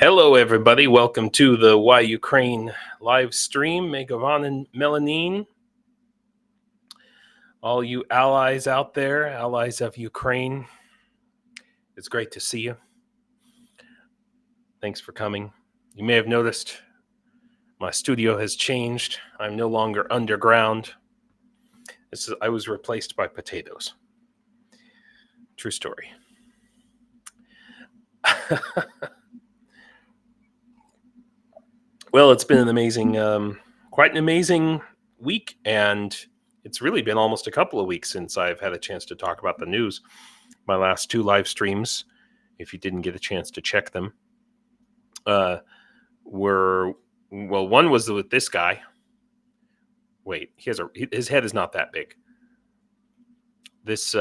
Hello, everybody. Welcome to the Why Ukraine live stream. Megavan and Melanine. All you allies out there, allies of Ukraine, it's great to see you. Thanks for coming. You may have noticed my studio has changed. I'm no longer underground. I was replaced by potatoes. True story. Well, it's been an amazing, quite an amazing week, and it's really been almost a couple of weeks since I've had a chance to talk about the news. My last two live streams, if you didn't get a chance to check them, one was with this guy. Wait, his head is not that big. This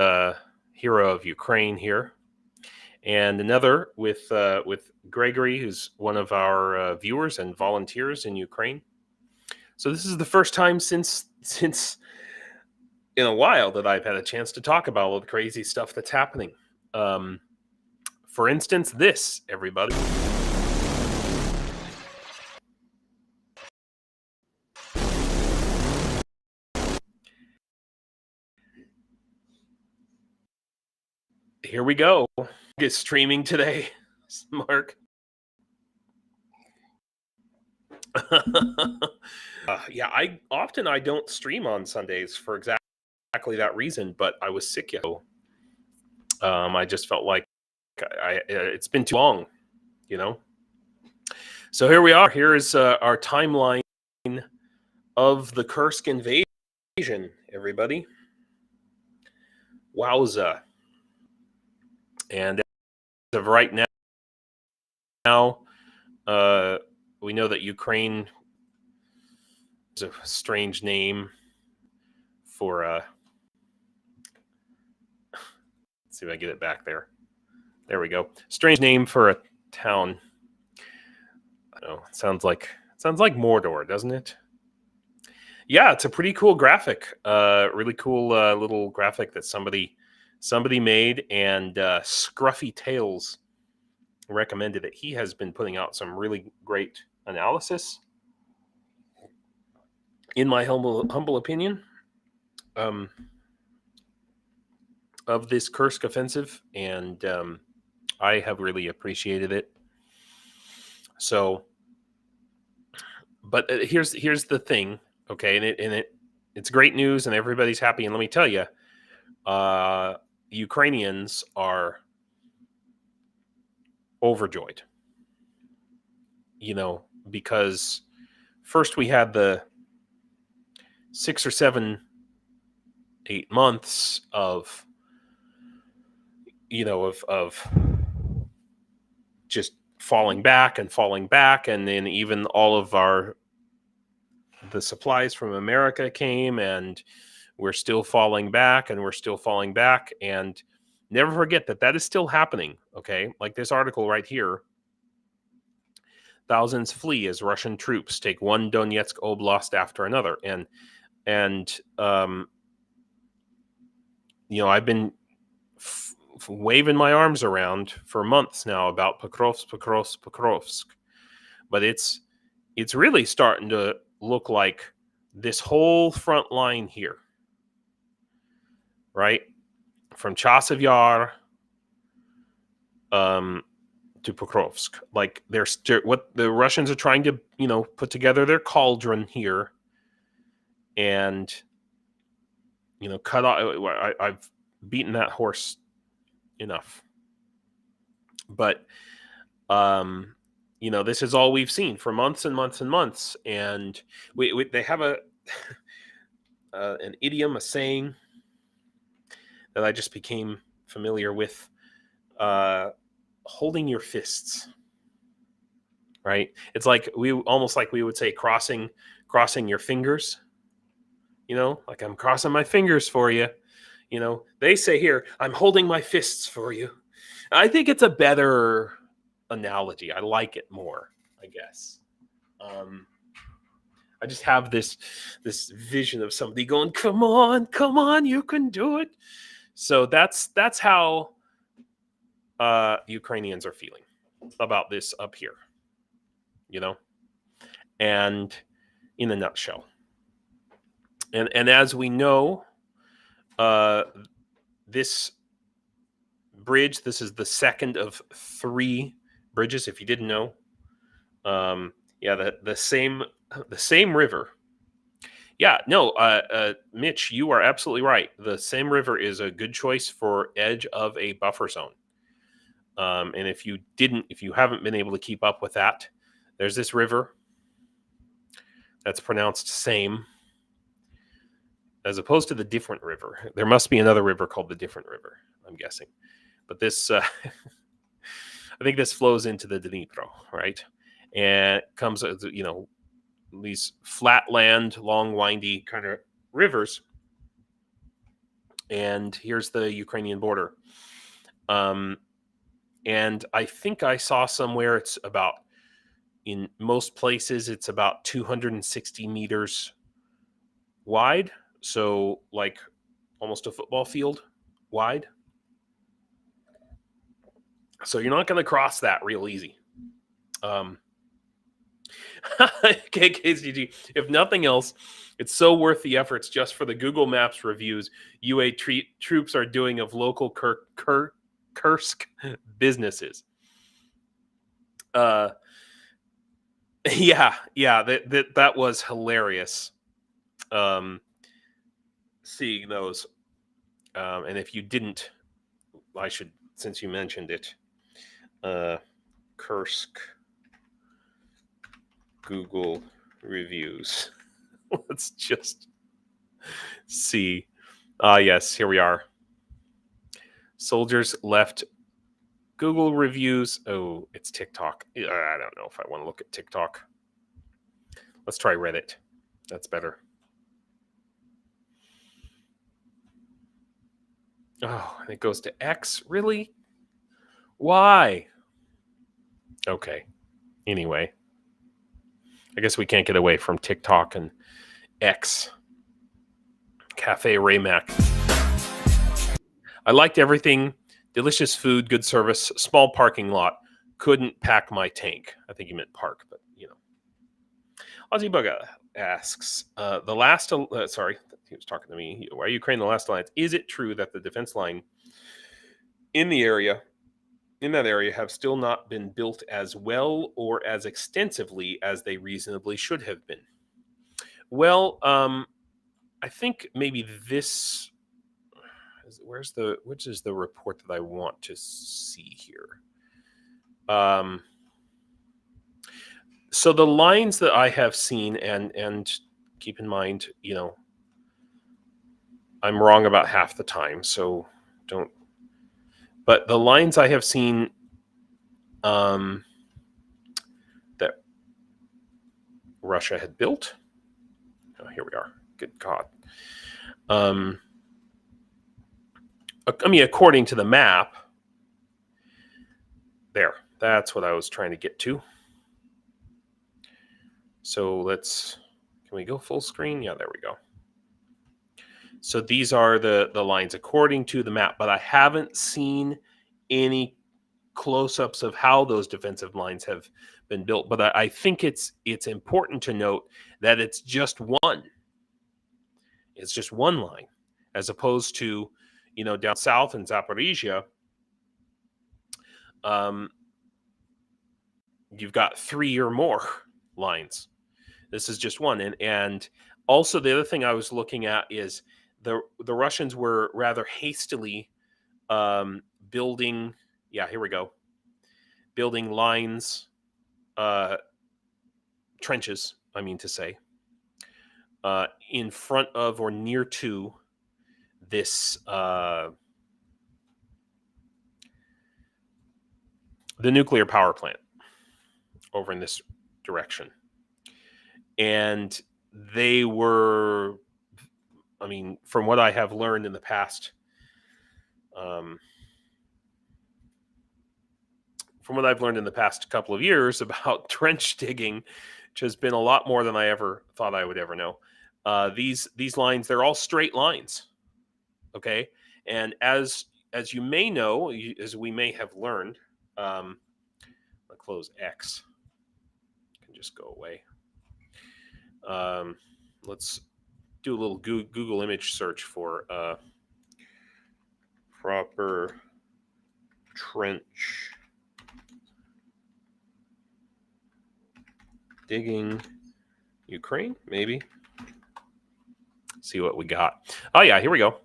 hero of Ukraine here, and another with Gregory, who's one of our viewers and volunteers in Ukraine. So this is the first time since in a while that I've had a chance to talk about all the crazy stuff that's happening. For instance, this, everybody. Here we go. Get streaming today, Mark. Yeah, I don't stream on Sundays for exactly that reason, but I was sick, I just felt like it's been too long, So here we are. Here is our timeline of the Kursk invasion, everybody. Wowza. And as of right now, we know that Ukraine is a strange name for let's see if I get it back there. There we go. Strange name for a town. I don't know. It sounds like Mordor, doesn't it? Yeah, it's a pretty cool graphic. Really cool little graphic that somebody made, and SkruffyTalez recommended it. He has been putting out some really great analysis, in my humble opinion, of this Kursk offensive, and I have really appreciated it. So, but here's the thing, okay, and it's great news, and everybody's happy. And let me tell you, Ukrainians are overjoyed, because first we had the 6 or 7, 8 months of just falling back, and then even all of the supplies from America came, and we're still falling back, and never forget that is still happening, okay? Like this article right here, thousands flee as Russian troops take one Donetsk oblast after another, and I've been waving my arms around for months now about Pokrovsk, but it's really starting to look like this whole front line here, right, from Chasiv Yar to Pokrovsk. Like what the Russians are trying to put together their cauldron here, and cut off. I've beaten that horse enough, but this is all we've seen for months and months and months, and they have an idiom, a saying that I just became familiar with, holding your fists, right? It's like we would say crossing your fingers, like I'm crossing my fingers for you. They say here, I'm holding my fists for you. I think it's a better analogy. I like it more, I guess. I just have this vision of somebody going, come on, you can do it. So that's how Ukrainians are feeling about this up here. and in a nutshell. And as we know, this bridge, this is the second of 3 bridges, if you didn't know. The same river. Yeah, no, Mitch, you are absolutely right. The same river is a good choice for edge of a buffer zone. And if you haven't been able to keep up with that, there's this river that's pronounced same, as opposed to the different river. There must be another river called the different river, I'm guessing. But this, I think this flows into the Dnipro, right? And it comes, these flatland, long, windy kind of rivers. And here's the Ukrainian border. And I think I saw somewhere it's about, in most places, it's about 260 meters wide. So like almost a football field wide. So you're not going to cross that real easy. KKCG, if nothing else, it's so worth the efforts just for the Google Maps reviews UA troops are doing of local Kursk businesses. That was hilarious. Seeing those, and if you didn't, I should, since you mentioned it, Kursk Google reviews. Let's just see. Yes, here we are. Soldiers left Google reviews. Oh, it's TikTok. I don't know if I want to look at TikTok. Let's try Reddit. That's better. Oh, and it goes to X? Really? Why? Okay. Anyway. I guess we can't get away from TikTok and X. Cafe Raymac. I liked everything. Delicious food, good service, small parking lot. Couldn't pack my tank. I think he meant park, but Aussie Bugga asks, the last, sorry, he was talking to me. Why are Ukraine the last alliance? Is it true that the defense line in that area have still not been built as well or as extensively as they reasonably should have been? Well, I think maybe this, which is the report that I want to see here? So the lines that I have seen, and keep in mind, I'm wrong about half the time, so don't. But the lines I have seen that Russia had built. Oh, here we are. Good God. According to the map, there. That's what I was trying to get to. So can we go full screen? Yeah, there we go. So these are the lines according to the map, but I haven't seen any close-ups of how those defensive lines have been built. But I think it's important to note that it's just one. It's just one line, as opposed to, down south in Zaporizhia, you've got 3 or more lines. This is just one. And also the other thing I was looking at is the Russians were rather hastily building. Yeah, here we go. Building lines, trenches, I mean to say, in front of or near to this, the nuclear power plant over in this direction. And they were, from what I have learned in the past, couple of years about trench digging, which has been a lot more than I ever thought I would ever know. These lines, they're all straight lines. Okay. And as you may know, as we may have learned, I'll close X, just go away. Let's do a little Google image search for proper trench digging Ukraine, maybe. See what we got. Oh yeah, here we go.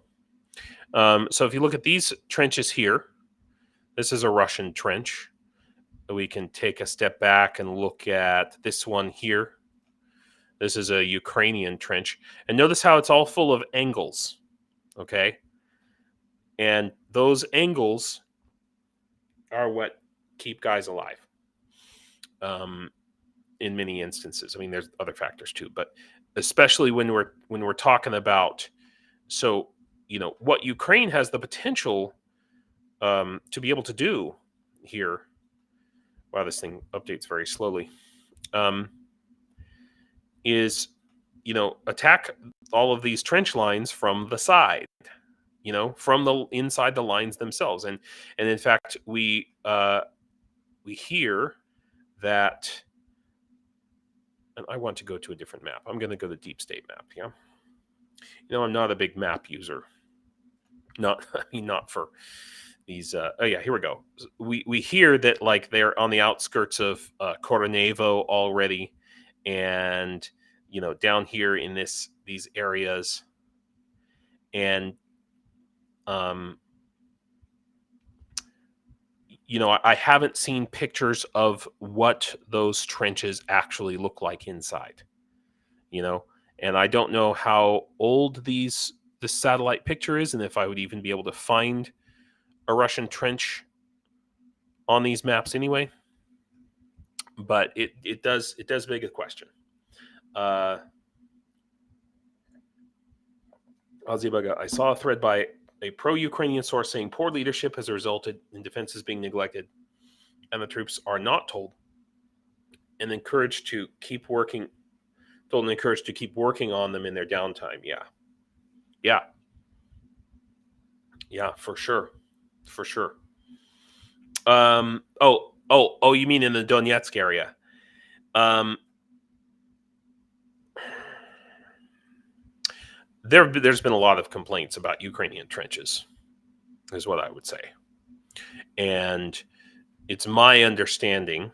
So if you look at these trenches here, this is a Russian trench. We can take a step back and look at this one here. This is a Ukrainian trench. And notice how it's all full of angles, okay? And those angles are what keep guys alive in many instances. I mean, there's other factors too, but especially when we're talking about, so, you know, what Ukraine has the potential to be able to do here. Wow, this thing updates very slowly. Is, you know, attack all of these trench lines from the side, you know, from the inside the lines themselves. And in fact, we hear that, and I want to go to a different map. I'm going to go to the deep state map. Yeah. You know, I'm not a big map user. Not for these. Oh yeah, here we go. We hear that like they're on the outskirts of Koronevo already, and you know, down here in these areas, and you know, I haven't seen pictures of what those trenches actually look like inside, you know, and I don't know how old this satellite picture is, and if I would even be able to find a Russian trench on these maps anyway. But it does beg a question. Ozybaga, I saw a thread by a pro-Ukrainian source saying poor leadership has resulted in defenses being neglected, and the troops are not told and encouraged to keep working. Told and encouraged to keep working on them in their downtime. Yeah, for sure. Oh, you mean in the Donetsk area? There's been a lot of complaints about Ukrainian trenches, is what I would say. And it's my understanding,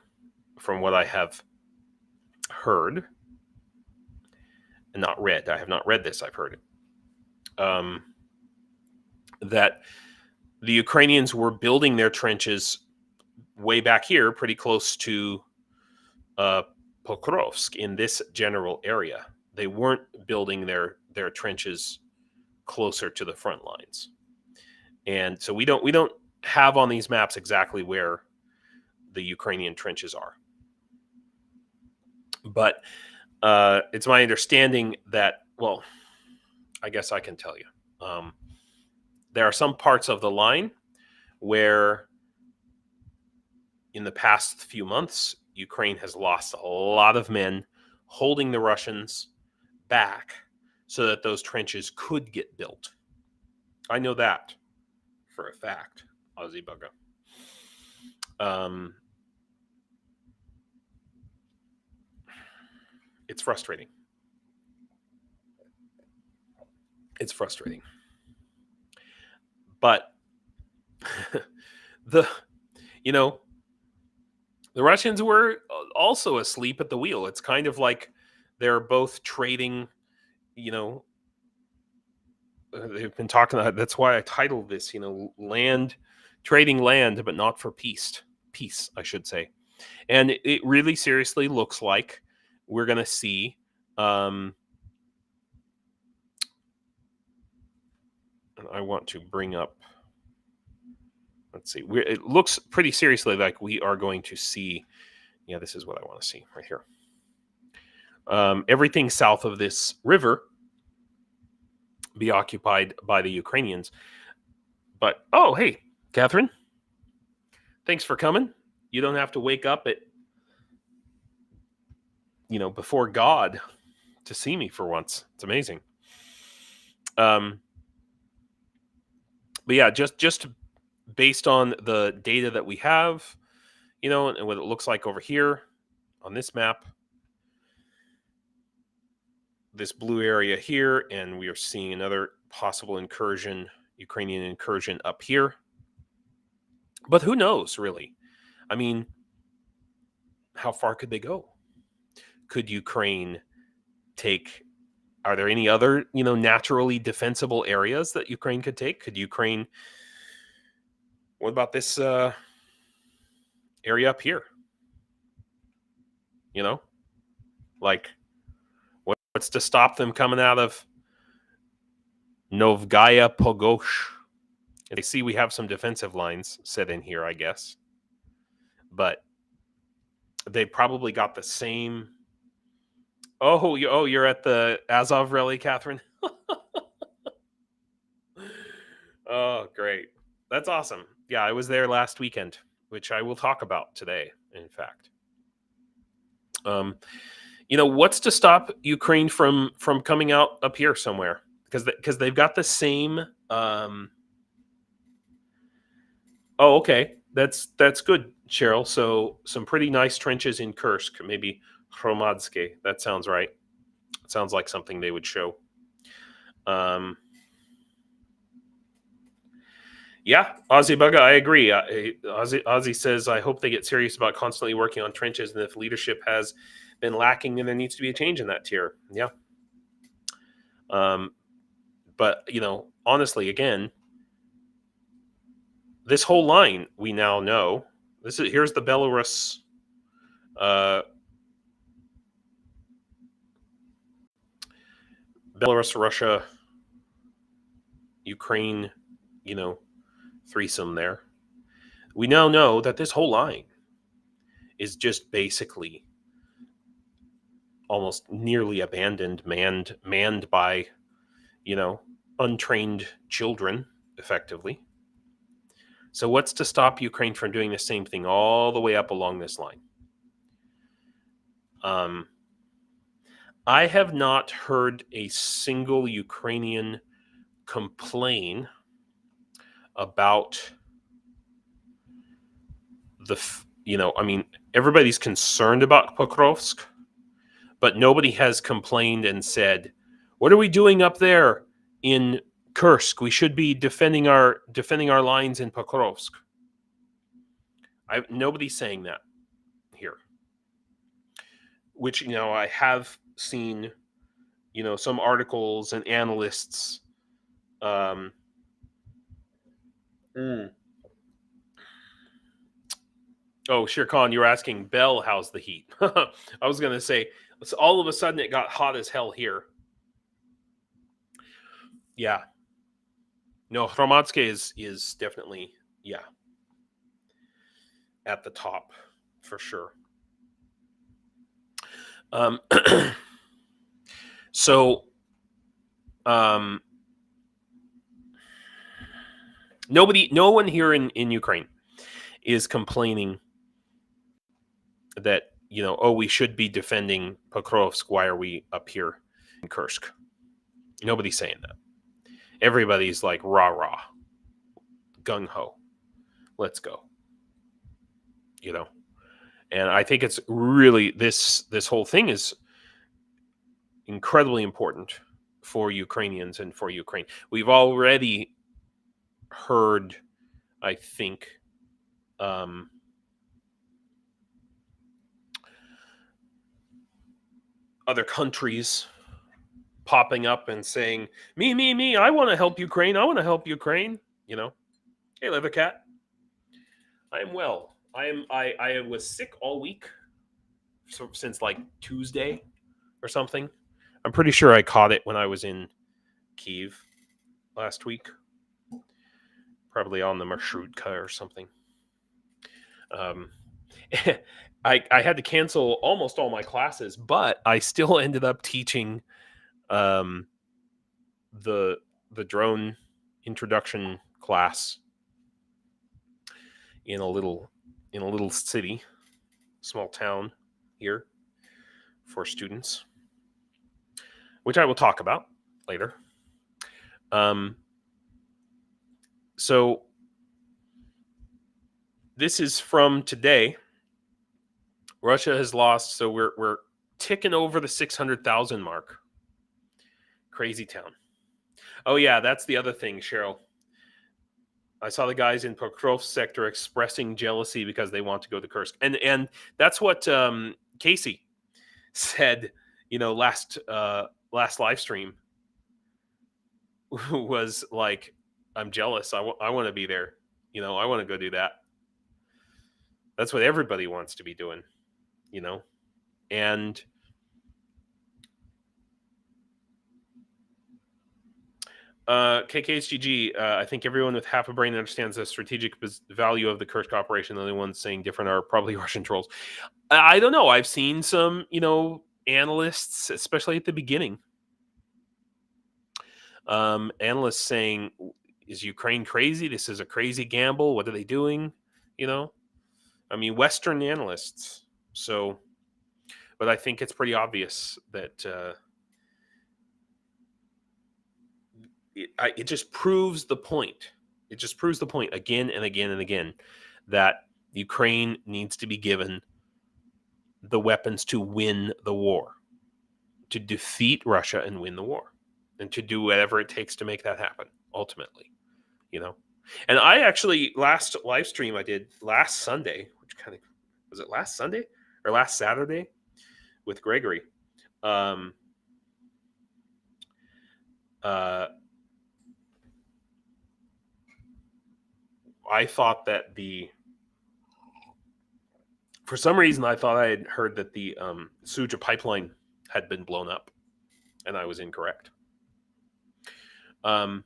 from what I have heard, and not read, I have not read this, I've heard it, that the Ukrainians were building their trenches way back here, pretty close to Pokrovsk, in this general area. They weren't building their trenches closer to the front lines, and so we don't have on these maps exactly where the Ukrainian trenches are. But it's my understanding that, well, I guess I can tell you, there are some parts of the line where in the past few months, Ukraine has lost a lot of men holding the Russians back so that those trenches could get built. I know that for a fact, Ozybaga. It's frustrating. But the Russians were also asleep at the wheel. It's kind of like they're both trading, they've been talking about, that's why I titled this, trading land, but not for peace, I should say. And it really seriously looks like we're going to see, and I want to bring up, let's see, it looks pretty seriously like we are going to see, this is what I want to see right here. Everything south of this river be occupied by the Ukrainians. But, oh, hey, Catherine, thanks for coming. You don't have to wake up at, before God to see me for once. It's amazing. But yeah, just based on the data that we have, and what it looks like over here on this map, this blue area here, and we are seeing another possible incursion, Ukrainian incursion up here. But who knows, really? I mean, how far could they go? Could Ukraine take? Are there any other, naturally defensible areas that Ukraine could take? Could Ukraine? What about this area up here? Like, what's to stop them coming out of Novgaya Pogosh? They see we have some defensive lines set in here, I guess. But they probably got the same. Oh, you're at the Azov rally, Catherine? Oh, great. That's awesome. Yeah, I was there last weekend, which I will talk about today, in fact. What's to stop Ukraine from coming out up here somewhere? Because they've got the same. Oh, okay. That's good, Cheryl. So some pretty nice trenches in Kursk, maybe Hromadske. That sounds right. It sounds like something they would show. Yeah, Ozzy Bugga, I agree. Ozzy says, I hope they get serious about constantly working on trenches, and if leadership has been lacking, then there needs to be a change in that tier. Yeah. But, honestly, again, this whole line, we now know, here's the Belarus, Russia, Ukraine, threesome there. We now know that this whole line is just basically almost nearly abandoned, manned by, untrained children, effectively. So what's to stop Ukraine from doing the same thing all the way up along this line? I have not heard a single Ukrainian complain about everybody's concerned about Pokrovsk, but nobody has complained and said, what are we doing up there in Kursk? We should be defending our lines in Pokrovsk. Nobody's saying that here. Which, I have seen, some articles and analysts. Oh, Shirkan, you're asking Bell how's the heat. I was going to say, all of a sudden it got hot as hell here. Yeah. No, Hromadske is definitely, at the top for sure. So, no one here in Ukraine is complaining that, we should be defending Pokrovsk. Why are we up here in Kursk? Nobody's saying that. Everybody's like, rah, gung-ho. Let's go. And I think it's really, this whole thing is incredibly important for Ukrainians and for Ukraine. We've already heard, I think, other countries popping up and saying, me, I want to help Ukraine. Hey, Livercat. I am well. I was sick all week, since like Tuesday or something. I'm pretty sure I caught it when I was in Kyiv last week, probably on the marshrutka or something. I had to cancel almost all my classes, but I still ended up teaching the drone introduction class in a little city, small town here for students, which I will talk about later. So this is from today. Russia has lost, so we're ticking over the 600,000 mark. Crazy town. Oh yeah, that's the other thing, Cheryl. I saw the guys in Pokrovsk sector expressing jealousy because they want to go to Kursk, and that's what Casey said. Last live stream was like, I'm jealous. I want to be there. I want to go do that. That's what everybody wants to be doing. And KKHGG, I think everyone with half a brain understands the strategic value of the Kursk operation. The only ones saying different are probably Russian trolls. I don't know. I've seen some, analysts, especially at the beginning, analysts saying, is Ukraine crazy? This is a crazy gamble. What are they doing? Western analysts. So, but I think it's pretty obvious that it just proves the point. It just proves the point again and again and again that Ukraine needs to be given the weapons to win the war, to defeat Russia and win the war, and to do whatever it takes to make that happen, ultimately. And I actually, last live stream I did last Sunday, which kind of, was it last Sunday or last Saturday with Gregory? I thought that for some reason, I thought I had heard that the Suja pipeline had been blown up, and I was incorrect. They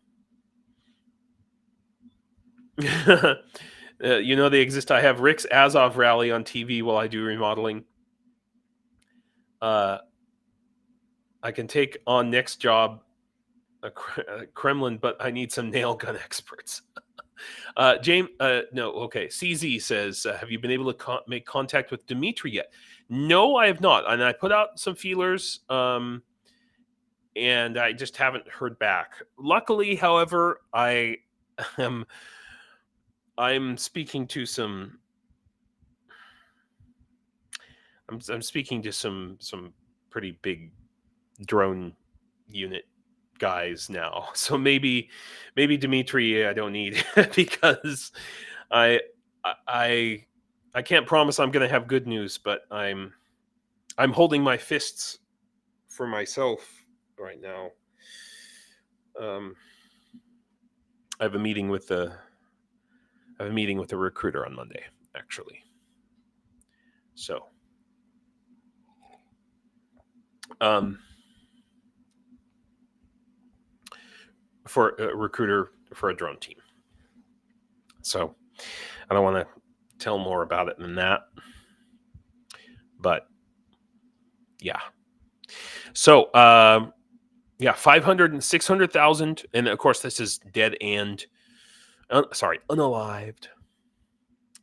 exist. I have Rick's Azov rally on TV while I do remodeling. I can take on next job Kremlin, but I need some nail gun experts. James, no, okay. CZ says, have you been able to make contact with Dmitry yet? No, I have not. And I put out some feelers, and I just haven't heard back. Luckily, however, I'm speaking to some. I'm speaking to some pretty big drone unit guys now, so maybe Dmitry I don't need because I can't promise I'm going to have good news, but I'm holding my fists for myself right now. I have a meeting with the recruiter on Monday, actually. So for a recruiter for a drone team. So I don't want to tell more about it than that. But yeah. So 500 and 600,000. And of course, this is dead and unalived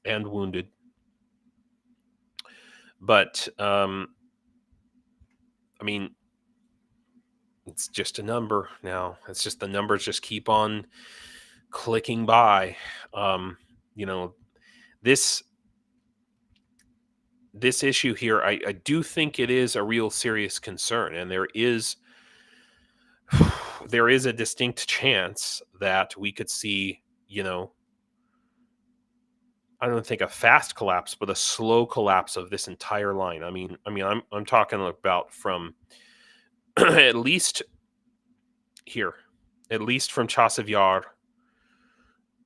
and wounded. But it's just a number now. It's just the numbers just keep on clicking by. This issue here, I do think it is a real serious concern, and there is a distinct chance that we could see, I don't think a fast collapse, but a slow collapse of this entire line. I'm talking about from at least from Chasiv Yar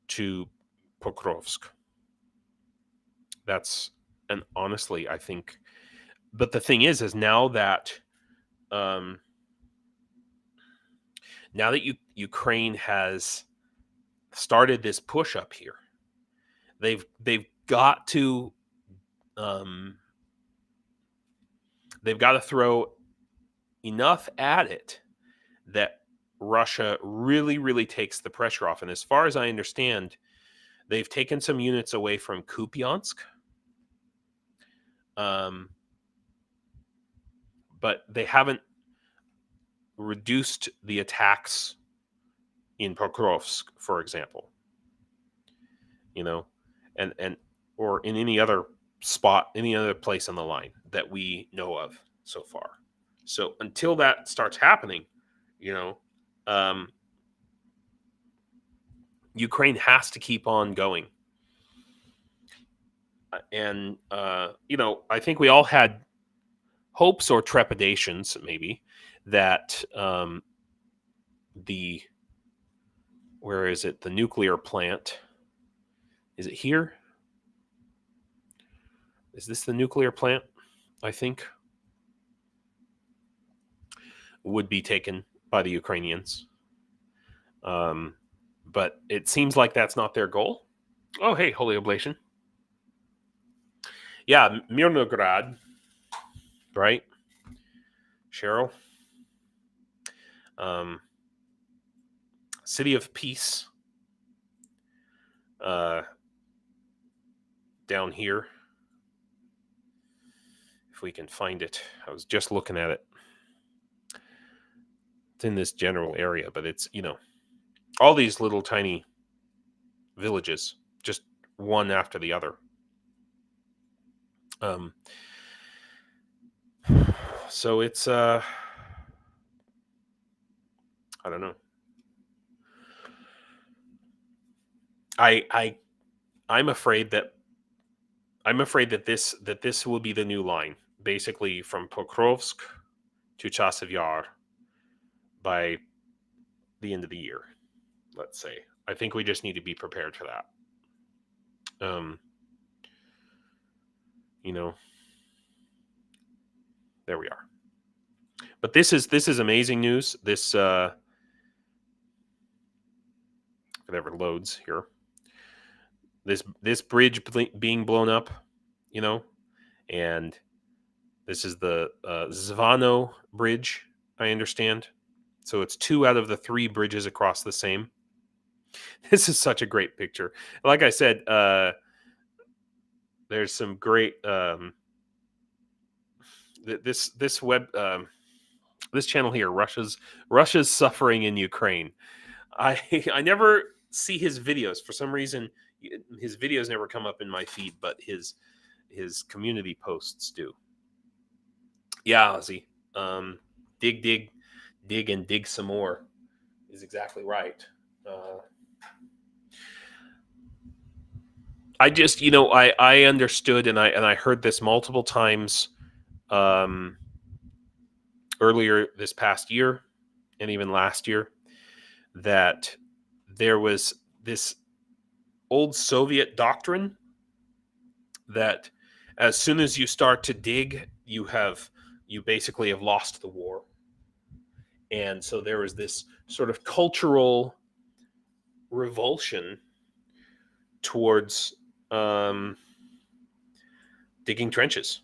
to Pokrovsk. And honestly, I think, but the thing is now that Ukraine has started this push up here, they've got to throw enough at it that Russia really, really takes the pressure off. And as far as I understand, they've taken some units away from Kupiansk. But they haven't reduced the attacks in Pokrovsk, for example. And or in any other spot, any other place on the line that we know of so far. So until that starts happening, You know, um, Ukraine has to keep on going. And, I think we all had hopes or trepidations, maybe, that where is it? The nuclear plant. Is it here? Is this the nuclear plant? I think would be taken by the Ukrainians. But it seems like that's not their goal. Oh, hey, Holy Oblation. Yeah, Mirnograd, right? Cheryl. City of Peace. Down here. If we can find it. I was just looking at it. It's in this general area, but it's, all these little tiny villages, just one after the other. So it's I don't know. I'm afraid that this will be the new line, basically from Pokrovsk to Chasiv Yar by the end of the year, let's say. I think we just need to be prepared for that. There we are. But this is amazing news. This whatever loads here. This bridge being blown up, and this is the Zano Bridge, I understand. So it's 2 out of the 3 bridges across the same. This is such a great picture. Like I said, there's some great this web this channel here, Russia's suffering in Ukraine. I never see his videos for some reason. His videos never come up in my feed, but his community posts do. Yeah, Ozzy. Dig and dig some more is exactly right. I just, I understood, and I heard this multiple times earlier this past year and even last year, that there was this old Soviet doctrine that as soon as you start to dig, you basically have lost the war. And so there was this sort of cultural revulsion towards digging trenches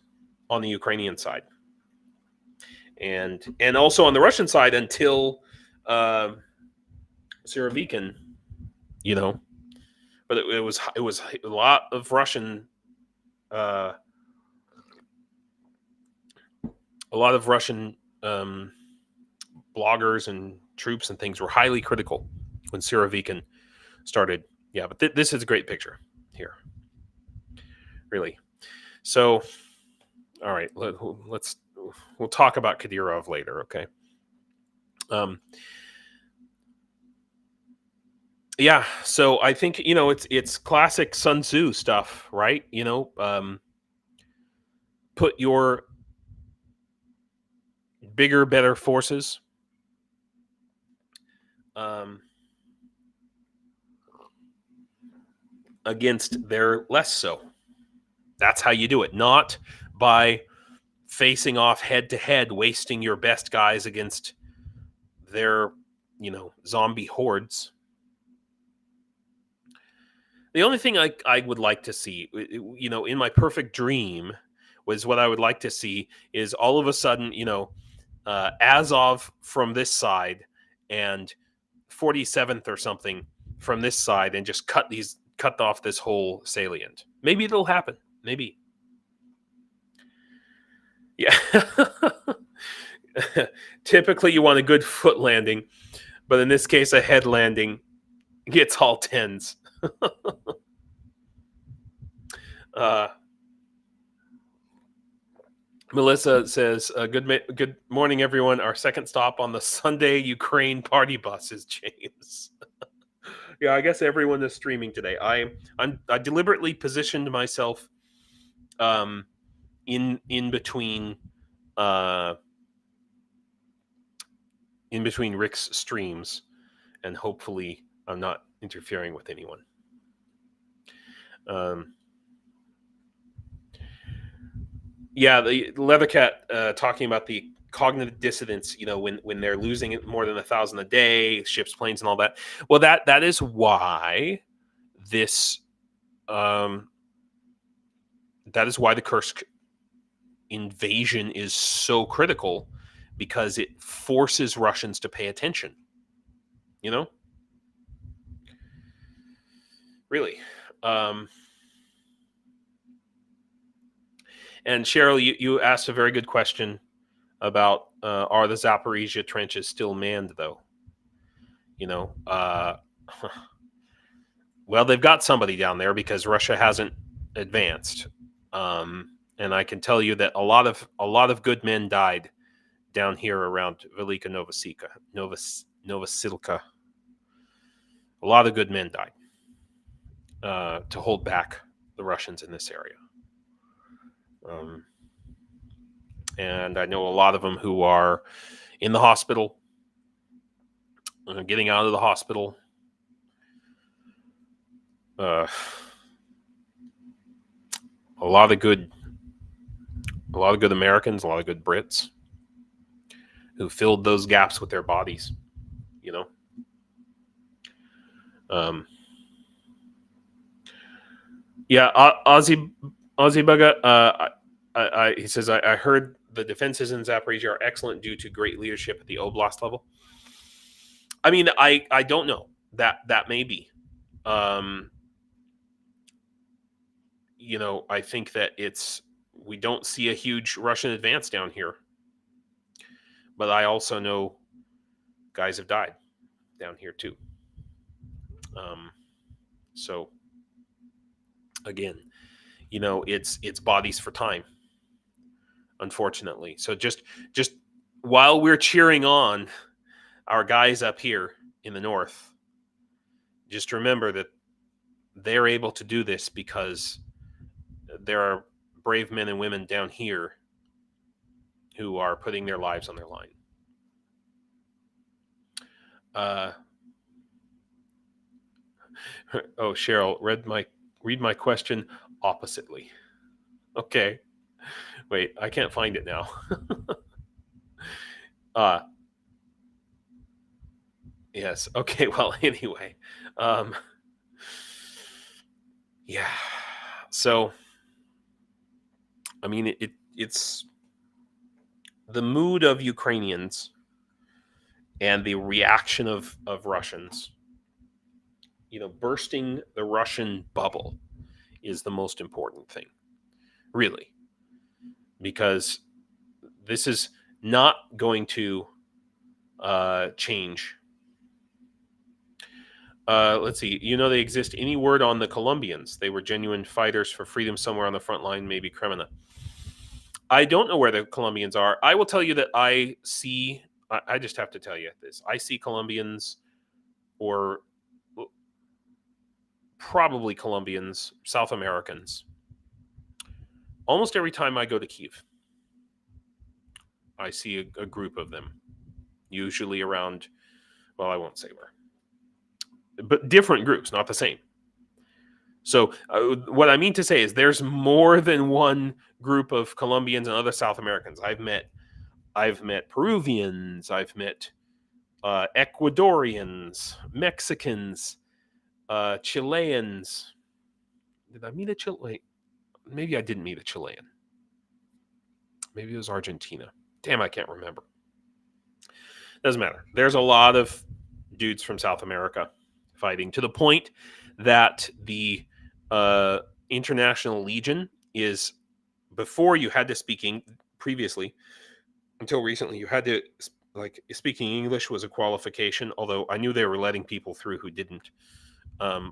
on the Ukrainian side, and also on the Russian side until Surovikin, but it was a lot of Russian bloggers and troops and things were highly critical when Surovikin started. Yeah, but this is a great picture here, really. So, all right, we'll talk about Kadyrov later, okay? Yeah, so I think it's classic Sun Tzu stuff, right? Put your bigger, better forces against their less so. That's how you do it, not by facing off head to head, wasting your best guys against their, zombie hordes. The only thing I would like to see, in my perfect dream, was what I would like to see is all of a sudden, Azov from this side and 47th or something from this side, and just cut off this whole salient. Maybe it'll happen. Maybe. Yeah. Typically you want a good foot landing, but in this case a head landing gets all 10s. Melissa says, good morning, everyone. Our second stop on the Sunday Ukraine party bus is James. Yeah, I guess everyone is streaming today. I deliberately positioned myself in between Rick's streams, and hopefully I'm not interfering with anyone. Yeah, the Leathercat talking about the cognitive dissonance, when they're losing more than 1,000 a day, ships, planes, and all that. Well, that is why this that is why the Kursk invasion is so critical, because it forces Russians to pay attention. Really. And Cheryl, you asked a very good question about are the Zaporizhia trenches still manned, though? Well, they've got somebody down there because Russia hasn't advanced, and I can tell you that a lot of good men died down here around Velika Novosilka. A lot of good men died to hold back the Russians in this area. And I know a lot of them who are in the hospital, getting out of the hospital. A lot of good Americans, a lot of good Brits who filled those gaps with their bodies. Yeah, Ozzy Bugga, he says, I heard the defenses in Zaporizhia are excellent due to great leadership at the oblast level. I mean, I don't know. That may be. I think that we don't see a huge Russian advance down here. But I also know guys have died down here too. So again, it's bodies for time, unfortunately. So just while we're cheering on our guys up here in the north, just remember that they're able to do this because there are brave men and women down here who are putting their lives on their line. Oh, Cheryl, read my question oppositely. Okay. Wait, I can't find it now. Yes. Okay. Well, anyway. Yeah. So, I mean, it's the mood of Ukrainians and the reaction of Russians. Bursting the Russian bubble is the most important thing, really, because this is not going to change. Let's see. They exist. Any word on the Colombians? They were genuine fighters for freedom somewhere on the front line, maybe Kremina. I don't know where the Colombians are. I will tell you that I just have to tell you this. I see Colombians, or probably Colombians, South Americans, almost every time I go to Kyiv. I see a group of them, usually around, well, I won't say where, but different groups, not the same. So what I mean to say is there's more than one group of Colombians and other South Americans. I've met Peruvians, I've met Ecuadorians, Mexicans, Chileans. Did I meet a Chilean? Maybe I didn't meet a Chilean. Maybe it was Argentina. Damn, I can't remember. Doesn't matter. There's a lot of dudes from South America fighting, to the point that the International Legion is, before you had to previously, until recently, you had to, speaking English was a qualification, although I knew they were letting people through who didn't,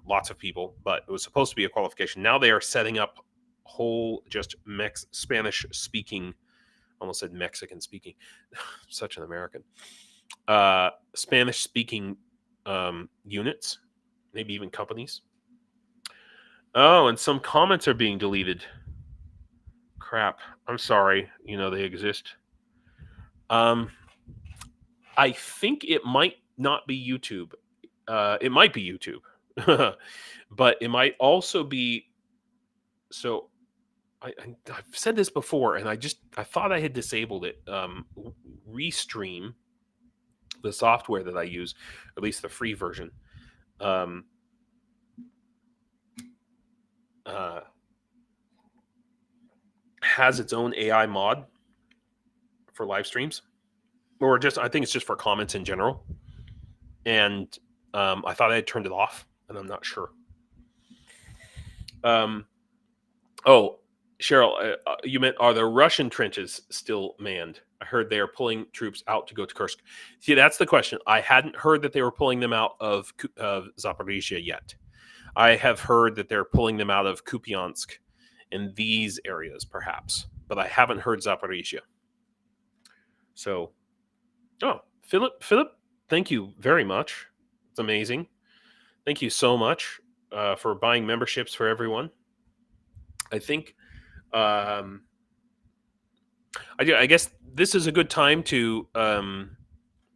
lots of people, but it was supposed to be a qualification. Now they are setting up whole just Spanish speaking Almost said Mexican speaking. Such an American. Spanish speaking units, maybe even companies. Oh, and some comments are being deleted. Crap. I'm sorry. They exist. I think it might not be YouTube. It might be YouTube, but it might also be. So I've said this before, and I thought I had disabled it. Restream, the software that I use, at least the free version, has its own AI mod for live streams, or I think it's just for comments in general. And I thought I had turned it off, and I'm not sure. Oh, Cheryl, you meant, are the Russian trenches still manned? I heard they are pulling troops out to go to Kursk. See, that's the question. I hadn't heard that they were pulling them out of Zaporizhia yet. I have heard that they're pulling them out of Kupiansk in these areas, perhaps, but I haven't heard Zaporizhia. So, Philip, thank you very much. It's amazing. Thank you so much for buying memberships for everyone. I think, I guess this is a good time to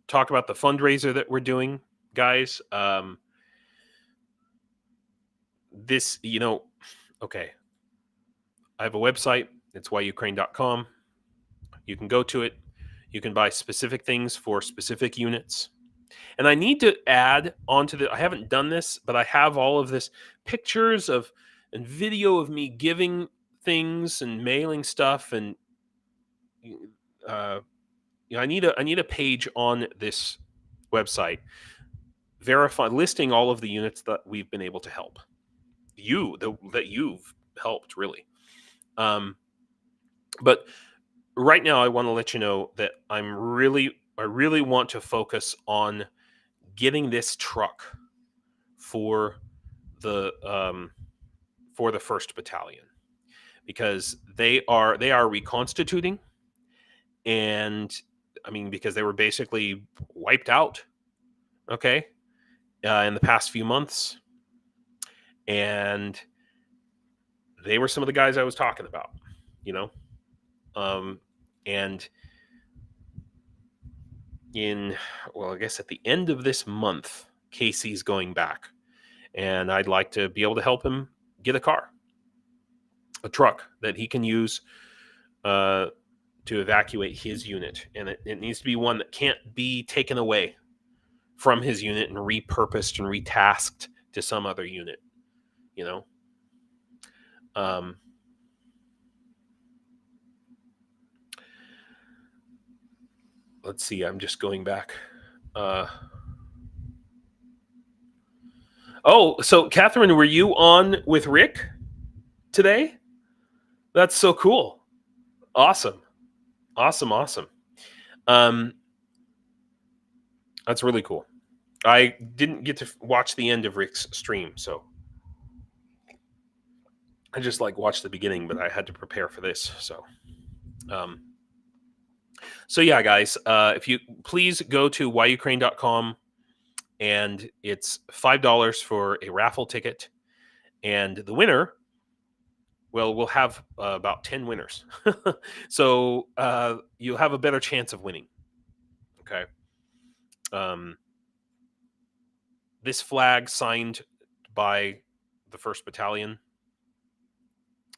talk about the fundraiser that we're doing, guys. This, okay. I have a website. It's whyukraine.com. You can go to it. You can buy specific things for specific units. And I need to add onto I haven't done this, but I have all of this pictures and video of me giving things and mailing stuff. And I need a page on this website listing all of the units that we've been able to help. That you've helped, really. But right now, I want to let you know that I really want to focus on getting this truck for the 1st Battalion, because they are reconstituting, and I mean, because they were basically wiped out, okay, in the past few months, and they were some of the guys I was talking about, and I guess at the end of this month, Casey's going back, and I'd like to be able to help him get a truck that he can use to evacuate his unit. And it needs to be one that can't be taken away from his unit and repurposed and retasked to some other unit, Let's see, I'm just going back. So Catherine, were you on with Rick today? That's so cool. Awesome. That's really cool. I didn't get to watch the end of Rick's stream, so I just watched the beginning, but I had to prepare for this. So yeah, guys, if you please go to whyukraine.com, and it's $5 for a raffle ticket, and the winner, well, we'll have about 10 winners. So you'll have a better chance of winning. Okay. This flag signed by the 1st Battalion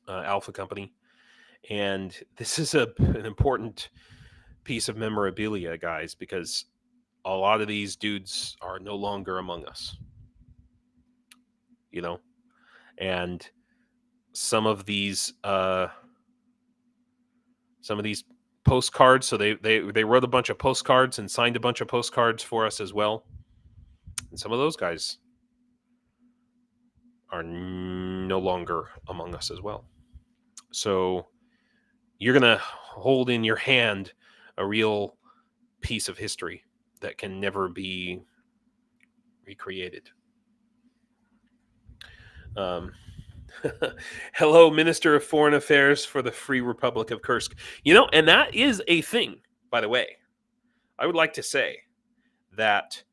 Alpha Company. And this is an important piece of memorabilia, guys, because a lot of these dudes are no longer among us. And some of these postcards, so they wrote a bunch of postcards and signed a bunch of postcards for us as well. And some of those guys are no longer among us as well. So you're going to hold in your hand a real piece of history that can never be recreated. Hello, Minister of Foreign Affairs for the Free Republic of Kursk. And that is a thing, by the way. I would like to say that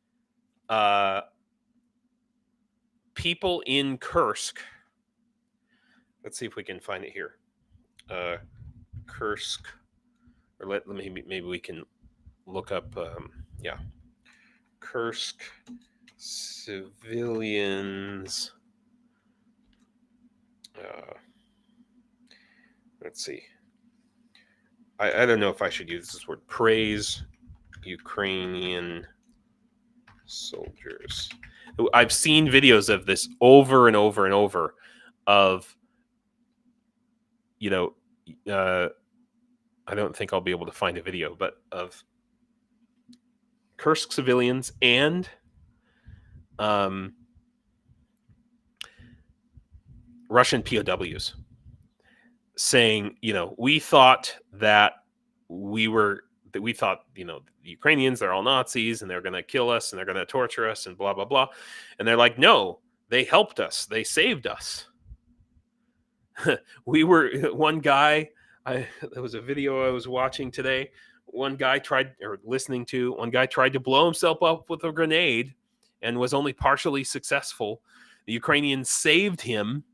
people in Kursk, let's see if we can find it here. Kursk, or maybe we can look up, Kursk civilians. Let's see. I don't know if I should use this word. Praise Ukrainian soldiers. I've seen videos of this over and over and over of, I don't think I'll be able to find a video, but of Kursk civilians and Russian POWs saying, we thought the Ukrainians, they're all Nazis and they're going to kill us and they're going to torture us and blah, blah, blah. And they're like, no, they helped us. They saved us. One guy, there was a video I was watching today. One guy tried to blow himself up with a grenade and was only partially successful. The Ukrainians saved him.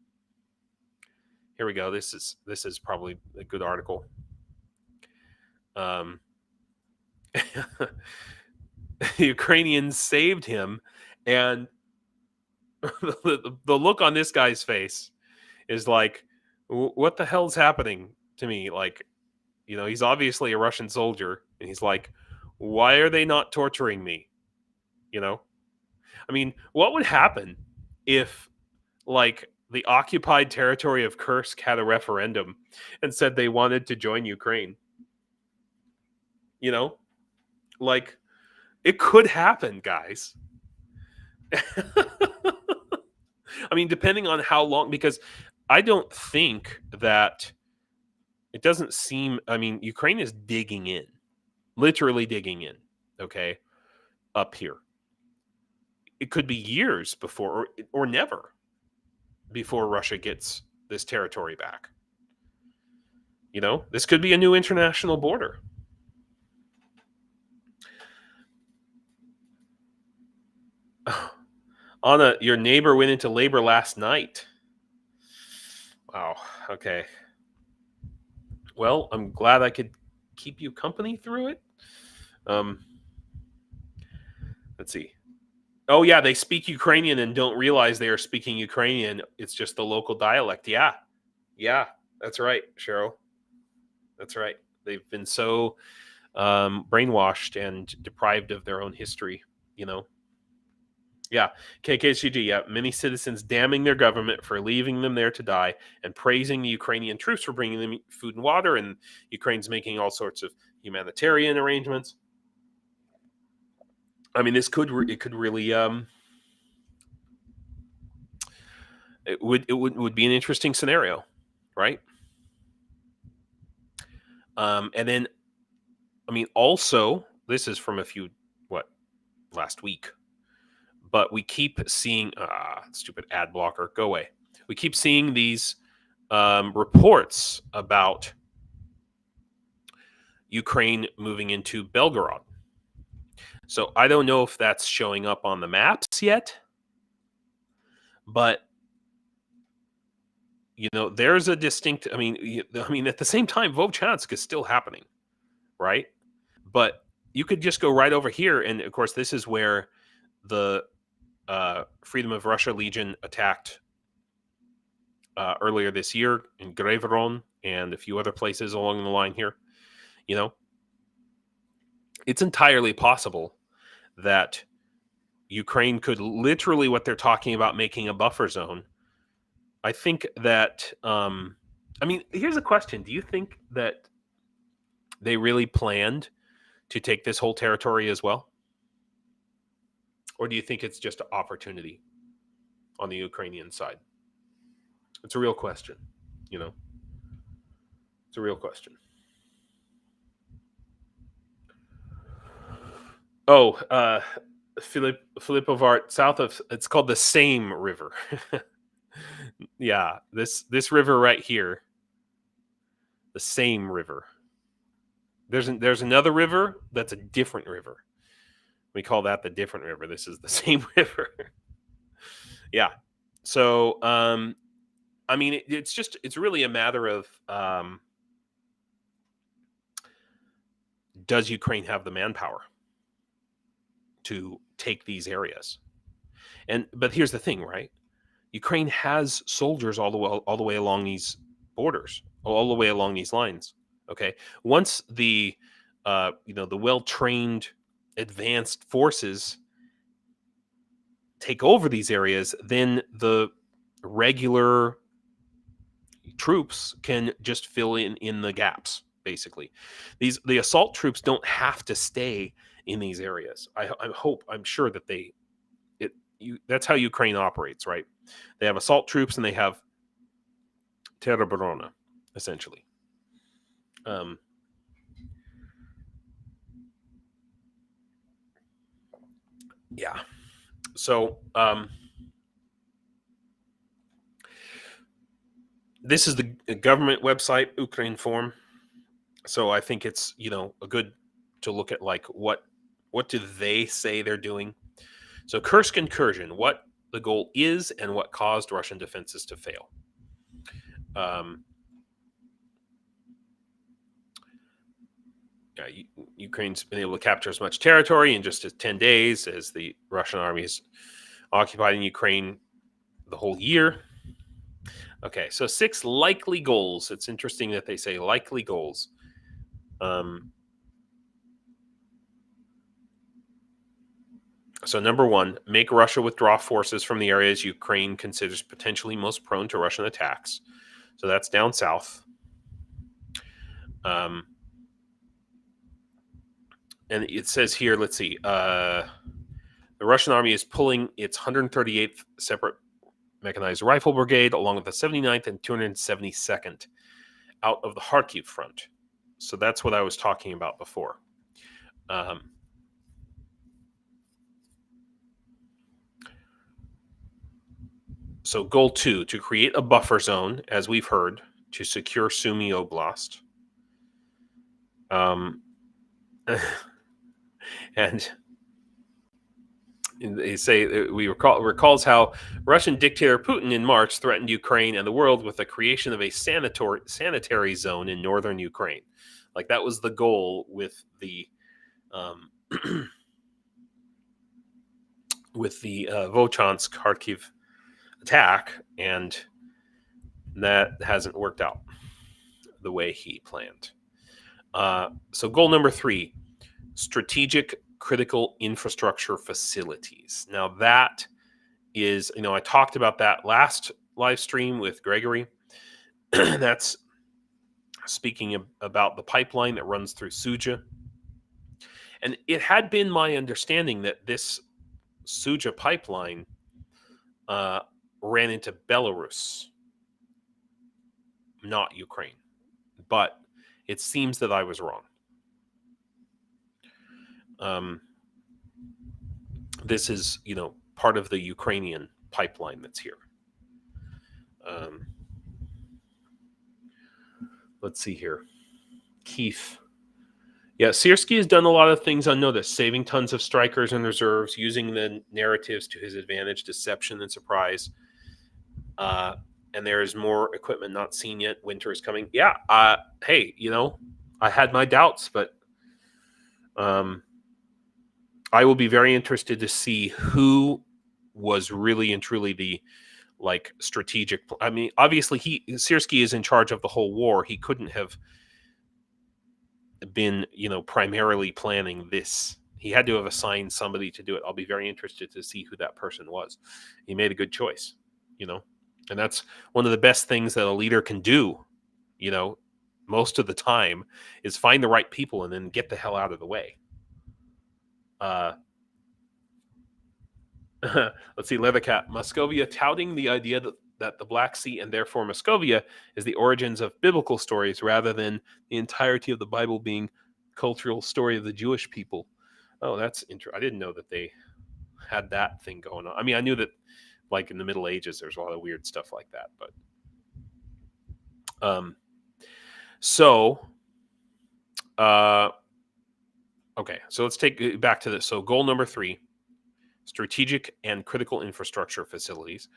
Here we go. This is probably a good article. The Ukrainians saved him, and the look on this guy's face is like, what the hell's happening to me? Like, he's obviously a Russian soldier, and he's like, why are they not torturing me? I mean, what would happen if, like, the occupied territory of Kursk had a referendum and said they wanted to join Ukraine? Like, it could happen, guys. I mean, depending on how long, because I don't think that it doesn't seem, I mean, Ukraine is digging in, literally digging in, okay, up here. It could be years before, or never, before Russia gets this territory back. This could be a new international border. Anna, your neighbor went into labor last night. Wow. Okay. Well, I'm glad I could keep you company through it. Let's see. Oh, yeah, they speak Ukrainian and don't realize they are speaking Ukrainian. It's just the local dialect. Yeah. Yeah, that's right, Cheryl. That's right. They've been so brainwashed and deprived of their own history, Yeah, KKCG, yeah. Many citizens damning their government for leaving them there to die and praising the Ukrainian troops for bringing them food and water, and Ukraine's making all sorts of humanitarian arrangements. I mean, it could really it would be an interesting scenario, right? And then, I mean, also, this is from last week, but we keep seeing stupid ad blocker, go away. We keep seeing these reports about Ukraine moving into Belgorod. So I don't know if that's showing up on the maps yet, but there's a distinct. I mean, at the same time, Vovchansk is still happening, right? But you could just go right over here, and of course, this is where the Freedom of Russia Legion attacked earlier this year in Greveron and a few other places along the line here. It's entirely possible that Ukraine could literally, what they're talking about, making a buffer zone. I think that, I mean, here's a question. Do you think that they really planned to take this whole territory as well? Or do you think it's just an opportunity on the Ukrainian side? It's a real question, It's a real question. Oh, Filippovart, south of, it's called the Same River. Yeah, this river right here, the same river. There's another river that's a different river. We call that the different river. This is the same river. Yeah. So, I mean, it's really a matter of does Ukraine have the manpower to take these areas? But here's the thing, right? Ukraine has soldiers all the way along these borders, all the way along these lines. Okay, once the the well trained advanced forces take over these areas, then the regular troops can just fill in the gaps. Basically, the assault troops don't have to stay in these areas. I'm sure that that's how Ukraine operates, right? They have assault troops and they have terobrona, essentially. Yeah. So this is the government website, Ukrinform. So I think it's a good to look at like what do they say they're doing. So Kursk and Kurzin, what the goal is and what caused Russian defenses to fail. Ukraine's been able to capture as much territory in just 10 days as the Russian army is occupied in Ukraine the whole year. Okay, so 6 likely goals. It's interesting that they say likely goals. So number 1, make Russia withdraw forces from the areas Ukraine considers potentially most prone to Russian attacks. So that's down south. And it says here, let's see, the Russian army is pulling its 138th Separate Mechanized Rifle Brigade along with the 79th and 272nd out of the Kharkiv front. So that's what I was talking about before. So goal 2, to create a buffer zone, as we've heard, to secure Sumy Oblast. And they say recalls how Russian dictator Putin in March threatened Ukraine and the world with the creation of a sanitary zone in northern Ukraine. Like that was the goal with the Vochansk Kharkiv attack, and that hasn't worked out the way he planned. So goal number 3, strategic critical infrastructure facilities. Now that is, I talked about that last live stream with Gregory. That's speaking about the pipeline that runs through Suja. And it had been my understanding that this Suja pipeline ran into Belarus, not Ukraine. But it seems that I was wrong. This is, part of the Ukrainian pipeline that's here. Let's see here. Keith. Yeah, Starsky has done a lot of things unnoticed, saving tons of strikers and reserves, using the narratives to his advantage, deception and surprise. And there is more equipment not seen yet. Winter is coming. Yeah. Hey, I had my doubts, but I will be very interested to see who was really and truly the strategic. I mean, obviously Starsky is in charge of the whole war. He couldn't have been, primarily planning this. He had to have assigned somebody to do it. I'll be very interested to see who that person was. He made a good choice, and that's one of the best things that a leader can do, most of the time, is find the right people and then get the hell out of the way. Let's see, Leathercat. Moscovia touting the idea that the Black Sea and therefore Moscovia is the origins of biblical stories rather than the entirety of the Bible being cultural story of the Jewish people. Oh, that's interesting. I didn't know that they had that thing going on. I mean, I knew that Like in the Middle Ages, there's a lot of weird stuff like that. But okay, so let's take back to this. So goal number 3, strategic and critical infrastructure facilities.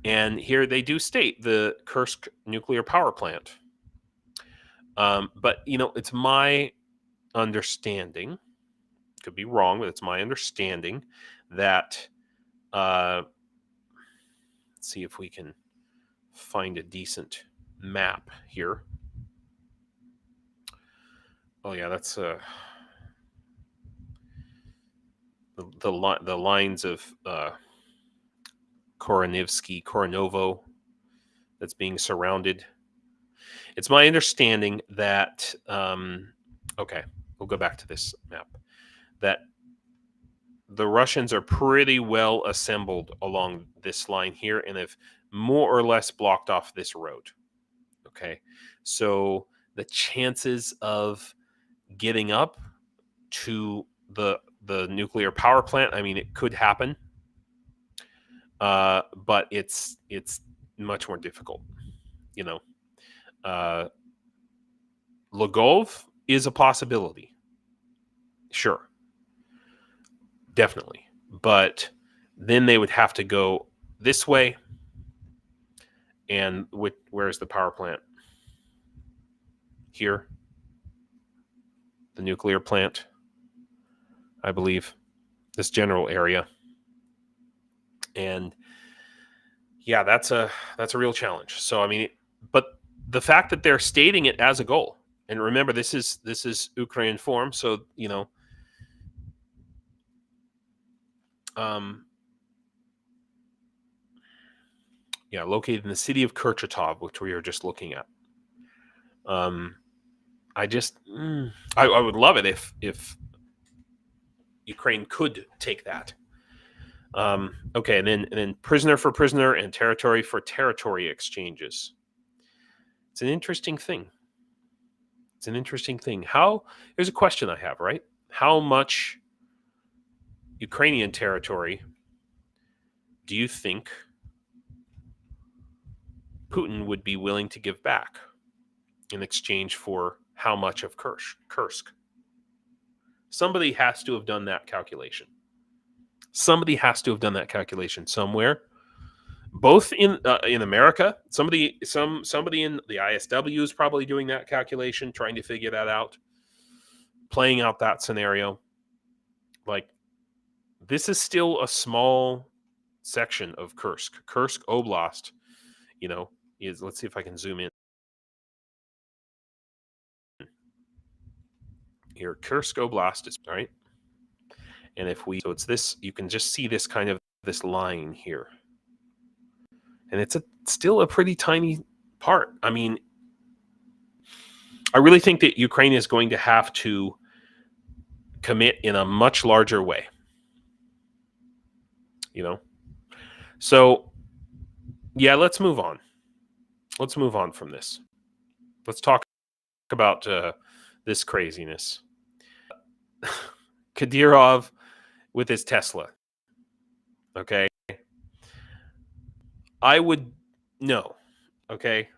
And here they do state the Kursk nuclear power plant. But, it's my understanding, could be wrong, but it's my understanding that, let's see if we can find a decent map here. Oh yeah, that's the lines of Koranovo that's being surrounded. It's my understanding that okay, we'll go back to this map, that the Russians are pretty well assembled along this line here and have more or less blocked off this road. Okay, so the chances of getting up to the nuclear power plant, I mean, it could happen, but it's much more difficult. Lvov is a possibility, sure, definitely, but then they would have to go this way. And where's the power plant? Here, the nuclear plant, I believe, this general area. And yeah, that's a real challenge. So I mean, but the fact that they're stating it as a goal, and remember, this is Ukrainian form, so yeah, located in the city of Kurchatov, which we were just looking at. I would love it if Ukraine could take that. Okay, and then prisoner for prisoner and territory for territory exchanges. It's an interesting thing. Here's a question I have, right? How much Ukrainian territory do you think Putin would be willing to give back in exchange for how much of Kursk? Somebody has to have done that calculation. Somebody has to have done that calculation somewhere, both in America. Somebody in the ISW is probably doing that calculation, trying to figure that out, playing out that scenario. Like, this is still a small section of Kursk Oblast. Let's see if I can zoom in here. Kursk Oblast is right. And so it's this, you can just see this kind of this line here. And it's still a pretty tiny part. I mean, I really think that Ukraine is going to have to commit in a much larger way. So yeah, let's move on. Let's move on from this. Let's talk about this craziness. Kadyrov with his Tesla. Okay. I would no. Okay.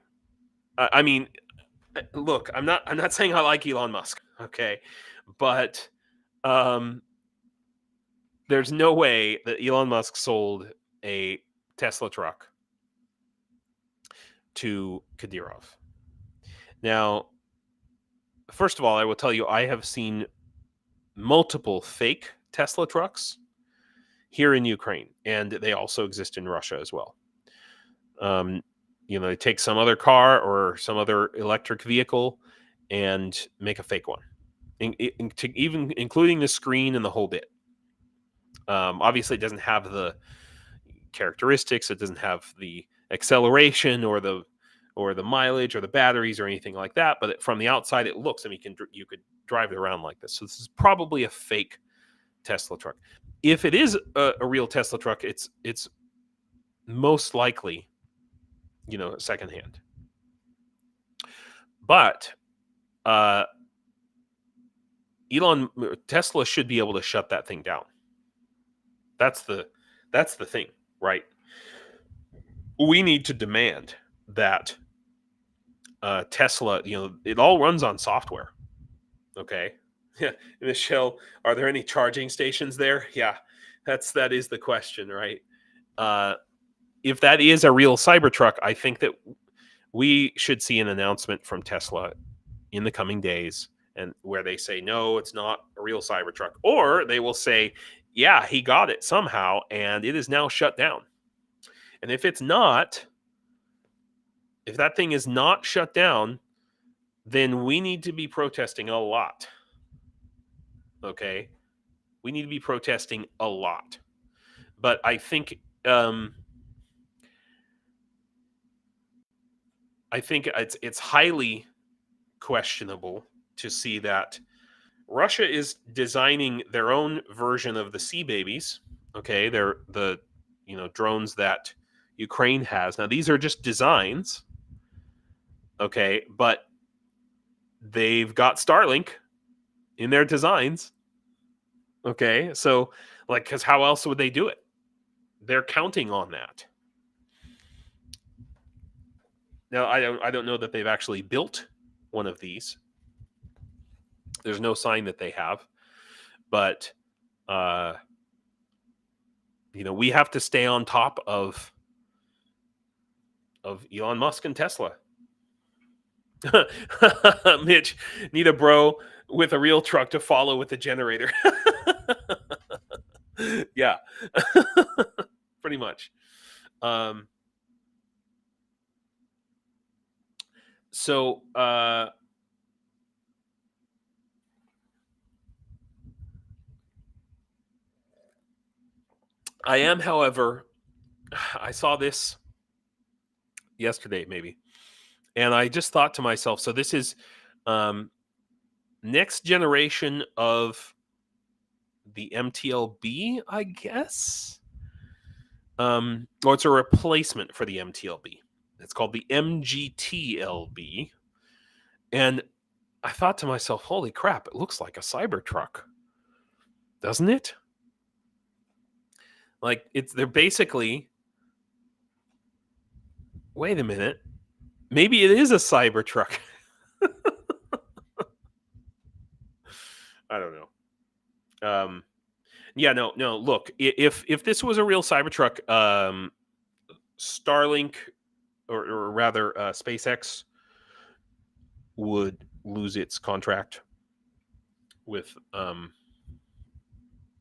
I mean, look, I'm not saying I like Elon Musk. Okay. But there's no way that Elon Musk sold a Tesla truck to Kadyrov. Now, first of all, I will tell you, I have seen multiple fake Tesla trucks here in Ukraine, and they also exist in Russia as well. They take some other car or some other electric vehicle and make a fake one, even including the screen and the whole bit. Obviously, it doesn't have the characteristics. It doesn't have the acceleration or the mileage or the batteries or anything like that. But from the outside, it looks. I mean, you could drive it around like this. So this is probably a fake Tesla truck. If it is a real Tesla truck, it's most likely, secondhand. But Tesla should be able to shut that thing down. That's the That's the thing, right? We need to demand that Tesla, it all runs on software. Okay. Yeah. Michelle, are there any charging stations there? Yeah. That is the question, right? If that is a real Cybertruck, I think that we should see an announcement from Tesla in the coming days, and where they say, no, it's not a real Cybertruck. Or they will say, yeah, he got it somehow and it is now shut down. And if it's not, if that thing is not shut down, then we need to be protesting a lot. Okay? We need to be protesting a lot. But I think it's highly questionable to see that Russia is designing their own version of the Sea Babies. Okay, they're the drones that Ukraine has. Now these are just designs. Okay, but they've got Starlink in their designs. Okay, so because how else would they do it? They're counting on that. Now I don't know that they've actually built one of these. There's no sign that they have, but we have to stay on top of Elon Musk and Tesla. Mitch, need a Broe with a real truck to follow with a generator. Yeah, pretty much. So I am, however, I saw this yesterday, maybe, and I just thought to myself, so this is next generation of the MTLB, I guess. Or it's a replacement for the MTLB. It's called the MGTLB. And I thought to myself, holy crap, it looks like a Cybertruck. Doesn't it? Like they're basically, wait a minute, maybe it is a Cybertruck. I don't know. Yeah, no. Look, if this was a real Cybertruck, Starlink, or rather SpaceX, would lose its contract with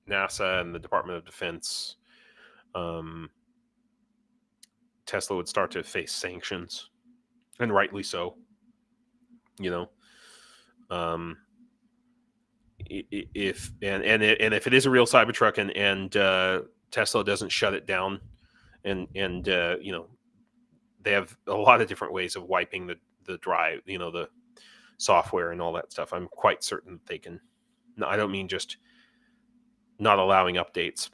NASA and the Department of Defense. Tesla would start to face sanctions, and rightly so. If it is a real Cybertruck and Tesla doesn't shut it down, and they have a lot of different ways of wiping the drive, the software and all that stuff. I'm quite certain that they can. No, I don't mean just not allowing updates.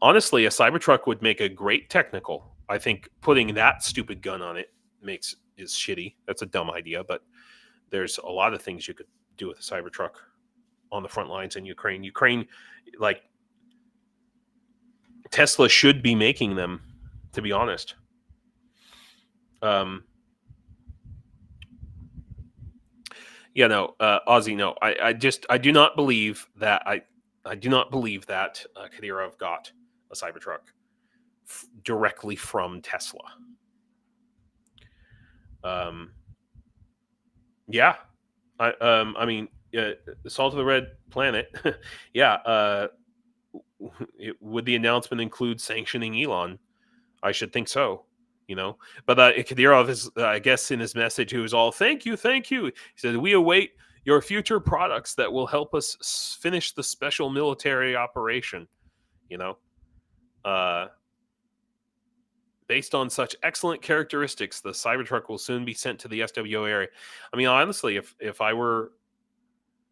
Honestly, a Cybertruck would make a great technical. I think putting that stupid gun on it is shitty. That's a dumb idea, but there's a lot of things you could do with a Cybertruck on the front lines in Ukraine. Like, Tesla should be making them, to be honest. Ozzy, no. I do not believe that I do not believe that Kadyrov got a Cybertruck directly from Tesla. Yeah, I mean, Salt of the Red Planet. Yeah, would the announcement include sanctioning Elon? I should think so. But Kadyrov is, I guess, in his message, he was all, thank you. He said, we await your future products that will help us finish the special military operation. Based on such excellent characteristics, the Cybertruck will soon be sent to the SWO area. I mean, honestly, if I were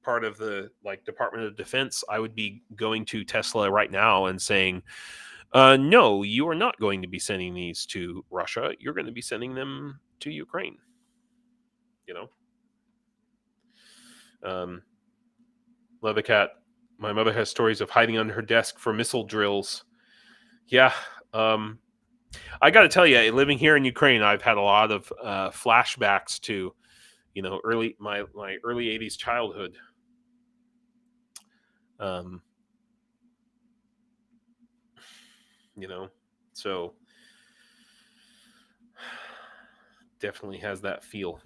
part of the Department of Defense, I would be going to Tesla right now and saying, no, you are not going to be sending these to Russia. You're going to be sending them to Ukraine. Levicat My mother has stories of hiding under her desk for missile drills. Yeah. I got to tell you, living here in Ukraine, I've had a lot of flashbacks to, my early '80s childhood. Um, so definitely has that feel.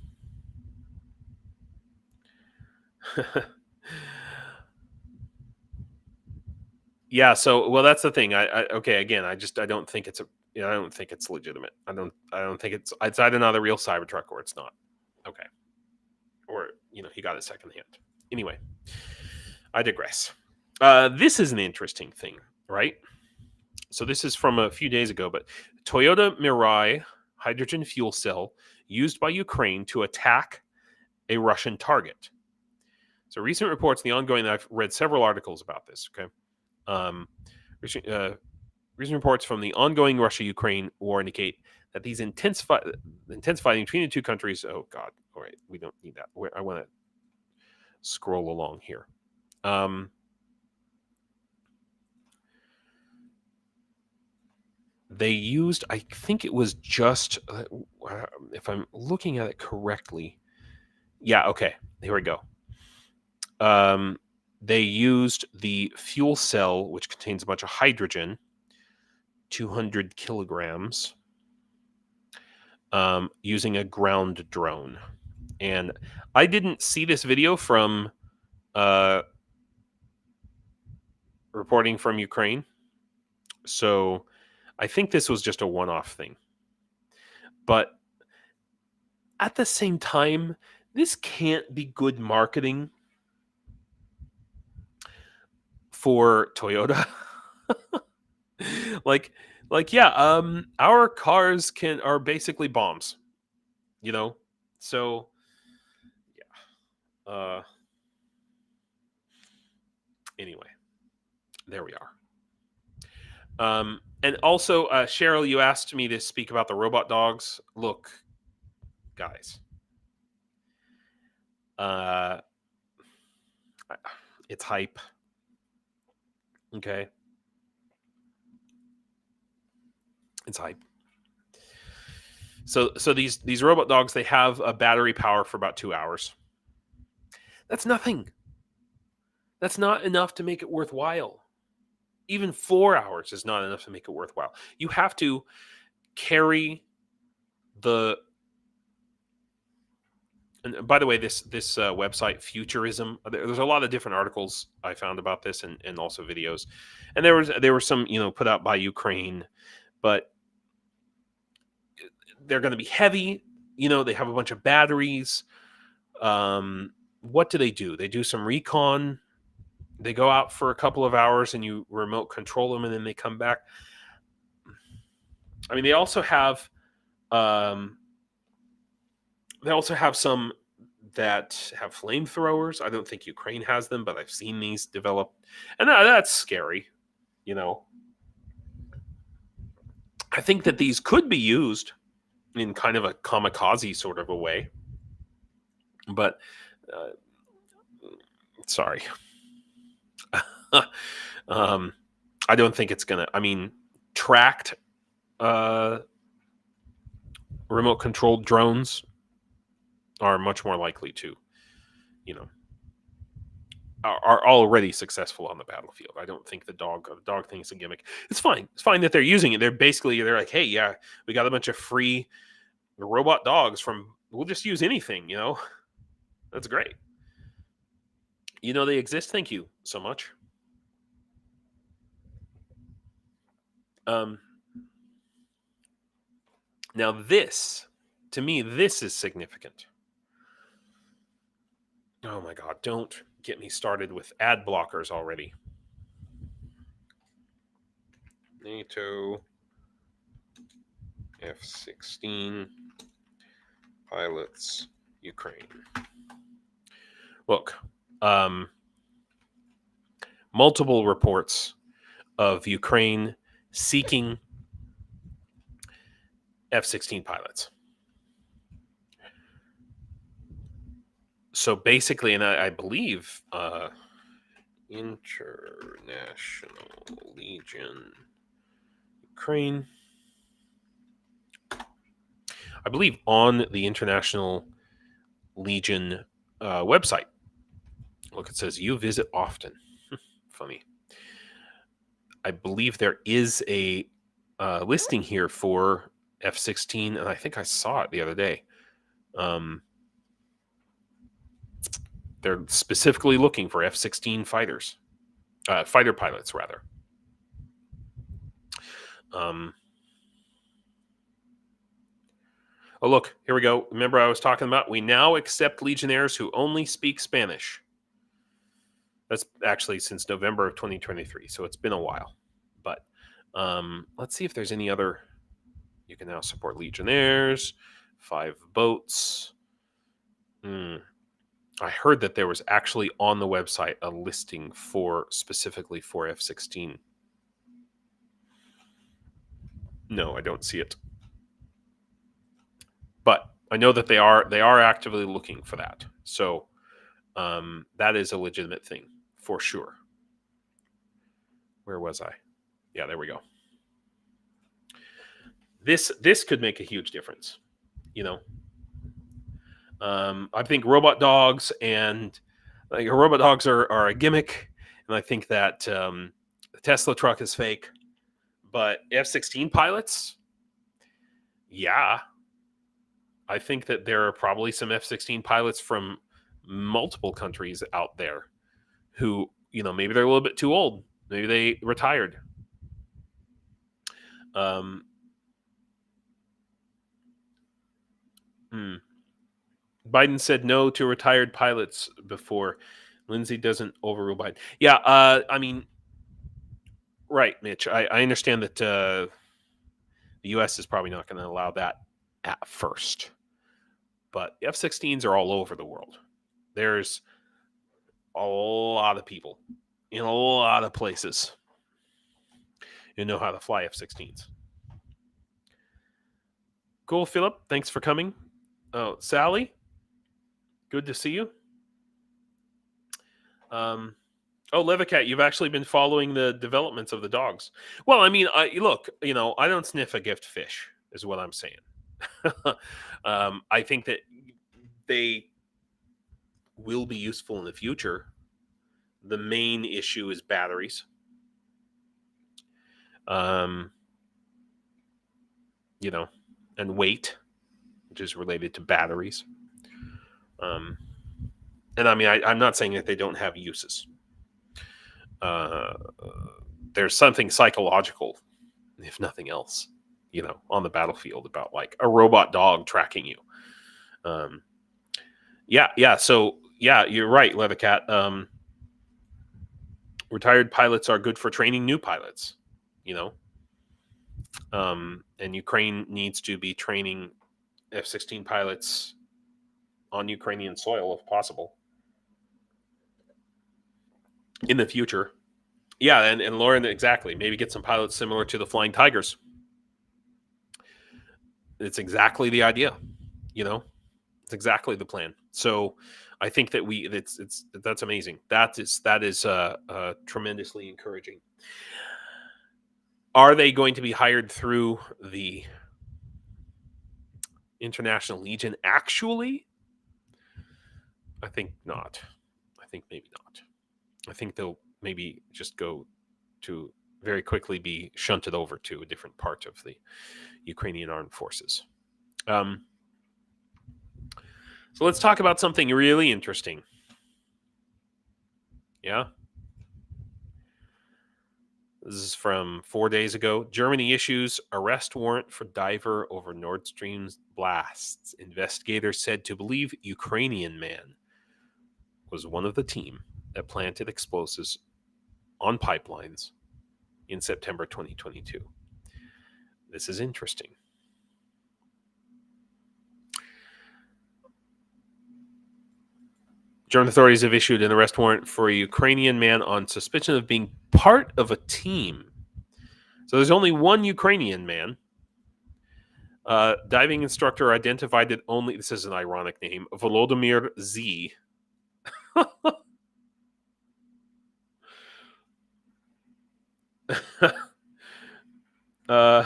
Yeah. So, well, that's the thing. Okay. Again, I don't think it's I don't think it's legitimate. I don't think it's either not a real Cybertruck or it's not. Okay. Or, he got it secondhand. Anyway, I digress. This is an interesting thing, right? So this is from a few days ago, but Toyota Mirai hydrogen fuel cell used by Ukraine to attack a Russian target. So recent reports, the ongoing, I've read several articles about this. Okay, recent reports from the ongoing Russia-Ukraine war indicate that these intense fighting between the two countries. Oh God! All right, we don't need that. I want to scroll along here. They used, I think it was just, if I'm looking at it correctly. Yeah, okay, here we go. They used the fuel cell, which contains a bunch of hydrogen, 200 kilograms, using a ground drone. And I didn't see this video from reporting from Ukraine. So I think this was just a one-off thing. But at the same time, this can't be good marketing for Toyota. like yeah, our cars are basically bombs, so yeah. Anyway, there we are. And also, Cheryl, you asked me to speak about the robot dogs. Look, guys, it's hype. Okay, it's hype. So these robot dogs, they have a battery power for about 2 hours. That's nothing. That's not enough to make it worthwhile. Even 4 hours is not enough to make it worthwhile. You have to carry the. And by the way, this website Futurism, there's a lot of different articles I found about this, and also videos, and there were some put out by Ukraine, but they're going to be heavy. They have a bunch of batteries. What do? They do some recon. They go out for a couple of hours, and you remote control them, and then they come back. I mean, they also have some that have flamethrowers. I don't think Ukraine has them, but I've seen these developed, and that's scary. I think that these could be used in kind of a kamikaze sort of a way, but sorry. I don't think it's gonna. I mean, tracked remote controlled drones are much more likely to, are already successful on the battlefield. I don't think the dog thing is a gimmick. It's fine. It's fine that they're using it. They're like, hey, yeah, we got a bunch of free robot dogs we'll just use anything, That's great. They exist. Thank you so much. Now this, to me, this is significant. Oh my God, don't get me started with ad blockers already. NATO F-16 pilots Ukraine. Look, multiple reports of Ukraine seeking F-16 pilots. So basically, and I believe International Legion Ukraine. I believe on the International Legion website. Look, it says you visit often. Funny. I believe there is a listing here for F-16, and I think I saw it the other day. They're specifically looking for F-16 fighters, fighter pilots, rather. Oh, look, here we go. Remember I was talking about, we now accept legionnaires who only speak Spanish. That's actually since November of 2023, so it's been a while. But let's see if there's any other. You can now support legionnaires, 5 boats. I heard that there was actually on the website a listing for specifically for F-16. No, I don't see it. But I know that they are actively looking for that. So that is a legitimate thing for sure. Where was I? Yeah, there we go. This could make a huge difference, you know. I think robot dogs and robot dogs are a gimmick, and I think that the Tesla truck is fake. But F-16 pilots, yeah, I think that there are probably some F-16 pilots from multiple countries out there who, you know, maybe they're a little bit too old. Maybe they retired. Biden said no to retired pilots before. Lindsay doesn't overrule Biden. Yeah, I mean, right, Mitch. I understand that the U.S. is probably not going to allow that at first. But F-16s are all over the world. There's a lot of people in a lot of places who know how to fly F-16s. Cool, Philip. Thanks for coming. Oh, Sally, good to see you. Oh, Levicat, you've actually been following the developments of the dogs. Well, I mean, look, you know, I don't sniff a gift fish, is what I'm saying. I think that they will be useful in the future. The main issue is batteries. You know, and weight, which is related to batteries. And I mean, I'm not saying that they don't have uses. There's something psychological, if nothing else, you know, on the battlefield about like a robot dog tracking you. Yeah. So yeah, you're right, Leathercat. Retired pilots are good for training new pilots, you know. And Ukraine needs to be training F-16 pilots on Ukrainian soil if possible in the future. Yeah, and Lauren, exactly. Maybe get some pilots similar to the Flying Tigers. It's exactly the idea, you know. It's exactly the plan. So I think that that's amazing. That is tremendously encouraging. Are they going to be hired through the International Legion? Actually, I think not. I think maybe not. I think they'll maybe just go to very quickly be shunted over to a different part of the Ukrainian armed forces. So let's talk about something really interesting. Yeah. This is from 4 days ago. Germany issues arrest warrant for diver over Nord Stream's blasts. Investigators said to believe Ukrainian man was one of the team that planted explosives on pipelines in September 2022. This is interesting. German authorities have issued an arrest warrant for a Ukrainian man on suspicion of being part of a team. So there's only one Ukrainian man. Diving instructor identified that only, this is an ironic name, Volodymyr Z. Uh,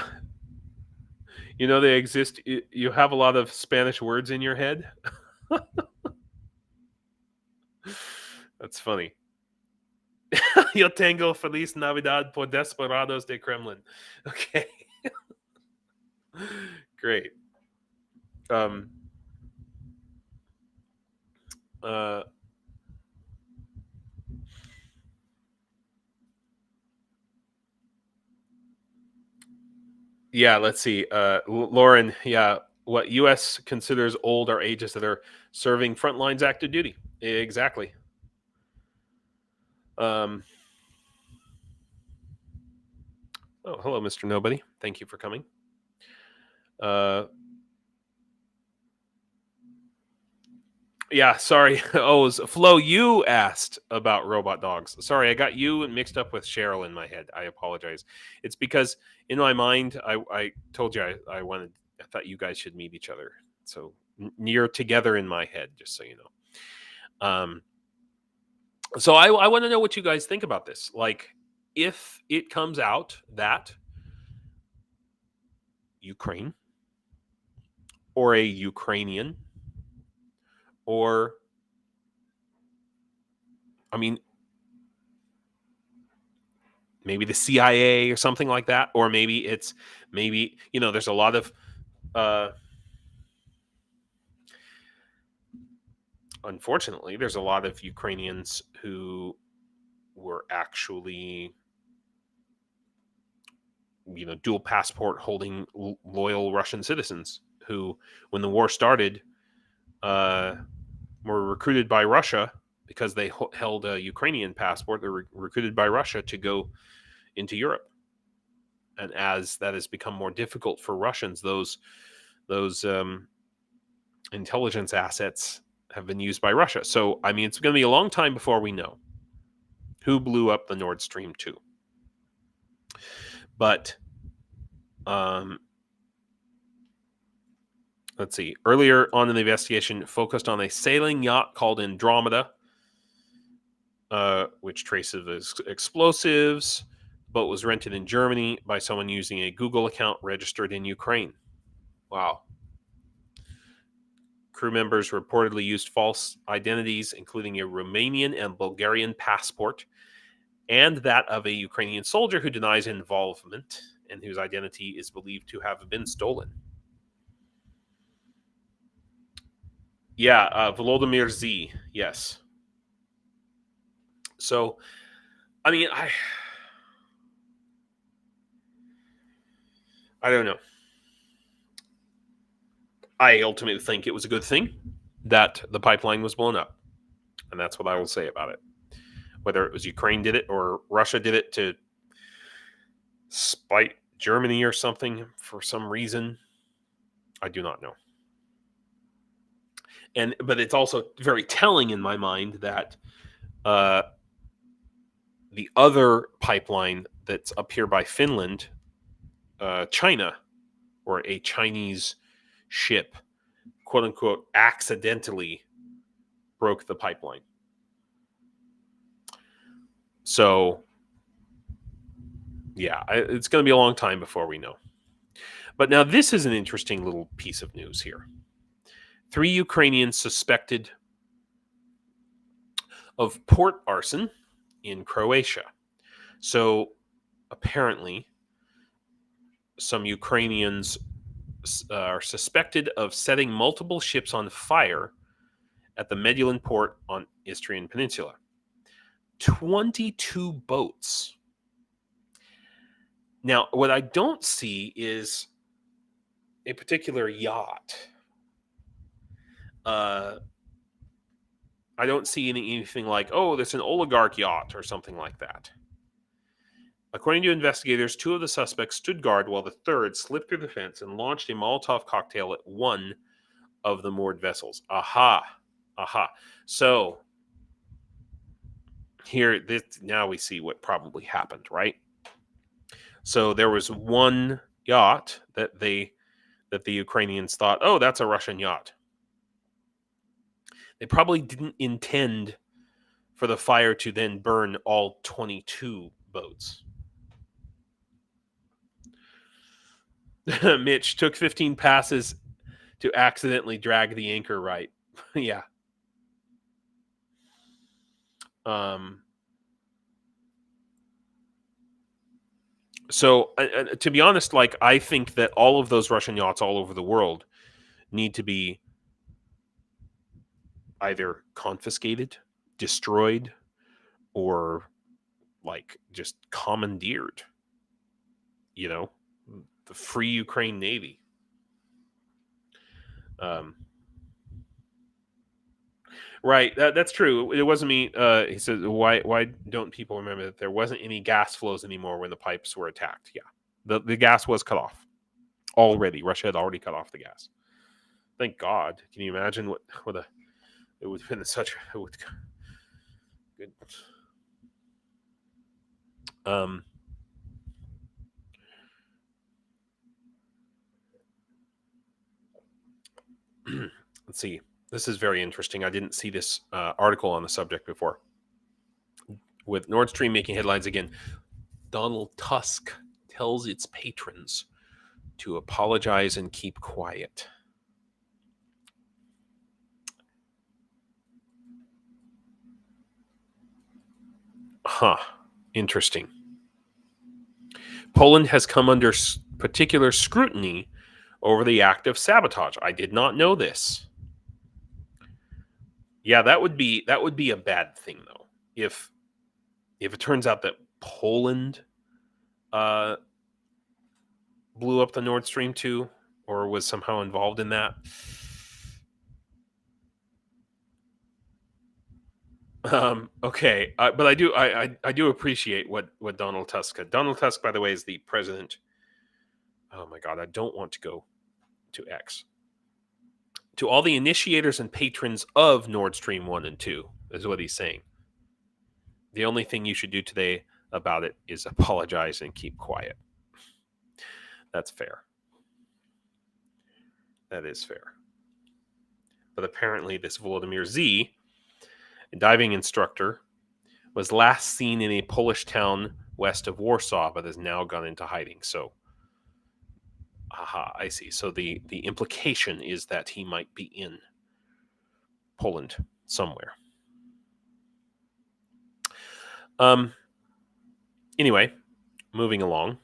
they exist. You have a lot of Spanish words in your head. That's funny. Yo tengo feliz Navidad por desperados de Kremlin. Okay. Great. Yeah, let's see. Lauren, yeah, what U.S. considers old are ages that are serving front lines active duty. Exactly. Oh, hello, Mr. Nobody. Thank you for coming. Yeah, sorry. Oh, it was Flo, you asked about robot dogs. Sorry, I got you mixed up with Cheryl in my head. I apologize. It's because in my mind, I told you I thought you guys should meet each other. So near together in my head, just so you know. So I want to know what you guys think about this. Like, if it comes out that Ukraine or a Ukrainian or, I mean, maybe the CIA or something like that, or maybe there's a lot of unfortunately there's a lot of Ukrainians who were actually dual passport holding loyal Russian citizens who, when the war started, were recruited by Russia because they held a Ukrainian passport. They were recruited by Russia to go into Europe. And as that has become more difficult for Russians, those intelligence assets have been used by Russia. So, I mean, it's going to be a long time before we know who blew up the Nord Stream 2. But let's see. Earlier on in the investigation, focused on a sailing yacht called Andromeda, which traces explosives. The boat was rented in Germany by someone using a Google account registered in Ukraine. Wow. Crew members reportedly used false identities, including a Romanian and Bulgarian passport, and that of a Ukrainian soldier who denies involvement and whose identity is believed to have been stolen. Yeah, Volodymyr Z. Yes. So, I mean, I don't know. I ultimately think it was a good thing that the pipeline was blown up. And that's what I will say about it. Whether it was Ukraine did it or Russia did it to spite Germany or something for some reason, I do not know. But it's also very telling in my mind that the other pipeline that's up here by Finland, China, or a Chinese ship, quote unquote, accidentally broke the pipeline. So, yeah, it's going to be a long time before we know. But now this is an interesting little piece of news here. 3 Ukrainians suspected of port arson in Croatia. So apparently, some Ukrainians are suspected of setting multiple ships on fire at the Medulin port on Istrian Peninsula. 22 boats. Now, what I don't see is a particular yacht. I don't see anything like, oh, there's an oligarch yacht or something like that. According to investigators, 2 of the suspects stood guard while the third slipped through the fence and launched a Molotov cocktail at one of the moored vessels. Aha. So here, now we see what probably happened, right? So there was one yacht that the Ukrainians thought, oh, that's a Russian yacht. They probably didn't intend for the fire to then burn all 22 boats. Mitch took 15 passes to accidentally drag the anchor right. Yeah. So to be honest, like, I think that all of those Russian yachts all over the world need to be either confiscated, destroyed, or like just commandeered. You know, the Free Ukraine Navy. Right, that's true. It wasn't me. He says, "Why don't people remember that there wasn't any gas flows anymore when the pipes were attacked?" Yeah, the gas was cut off already. Russia had already cut off the gas. Thank God. Can you imagine what it would have been such a good. Let's see. This is very interesting. I didn't see this article on the subject before. With Nord Stream making headlines again, Donald Tusk tells its patrons to apologize and keep quiet. Huh. Interesting. Poland has come under particular scrutiny over the act of sabotage. I did not know this. Yeah, that would be a bad thing, though, if it turns out that Poland blew up the Nord Stream 2 or was somehow involved in that. Okay, but I do appreciate what Donald Tusk said. Donald Tusk, by the way, is the president. Oh my God, I don't want to go to X. To all the initiators and patrons of Nord Stream 1 and 2, is what he's saying. The only thing you should do today about it is apologize and keep quiet. That's fair. That is fair. But apparently this Volodymyr Z, a diving instructor, was last seen in a Polish town west of Warsaw, but has now gone into hiding. So, I see. So the implication is that he might be in Poland somewhere. Anyway, moving along.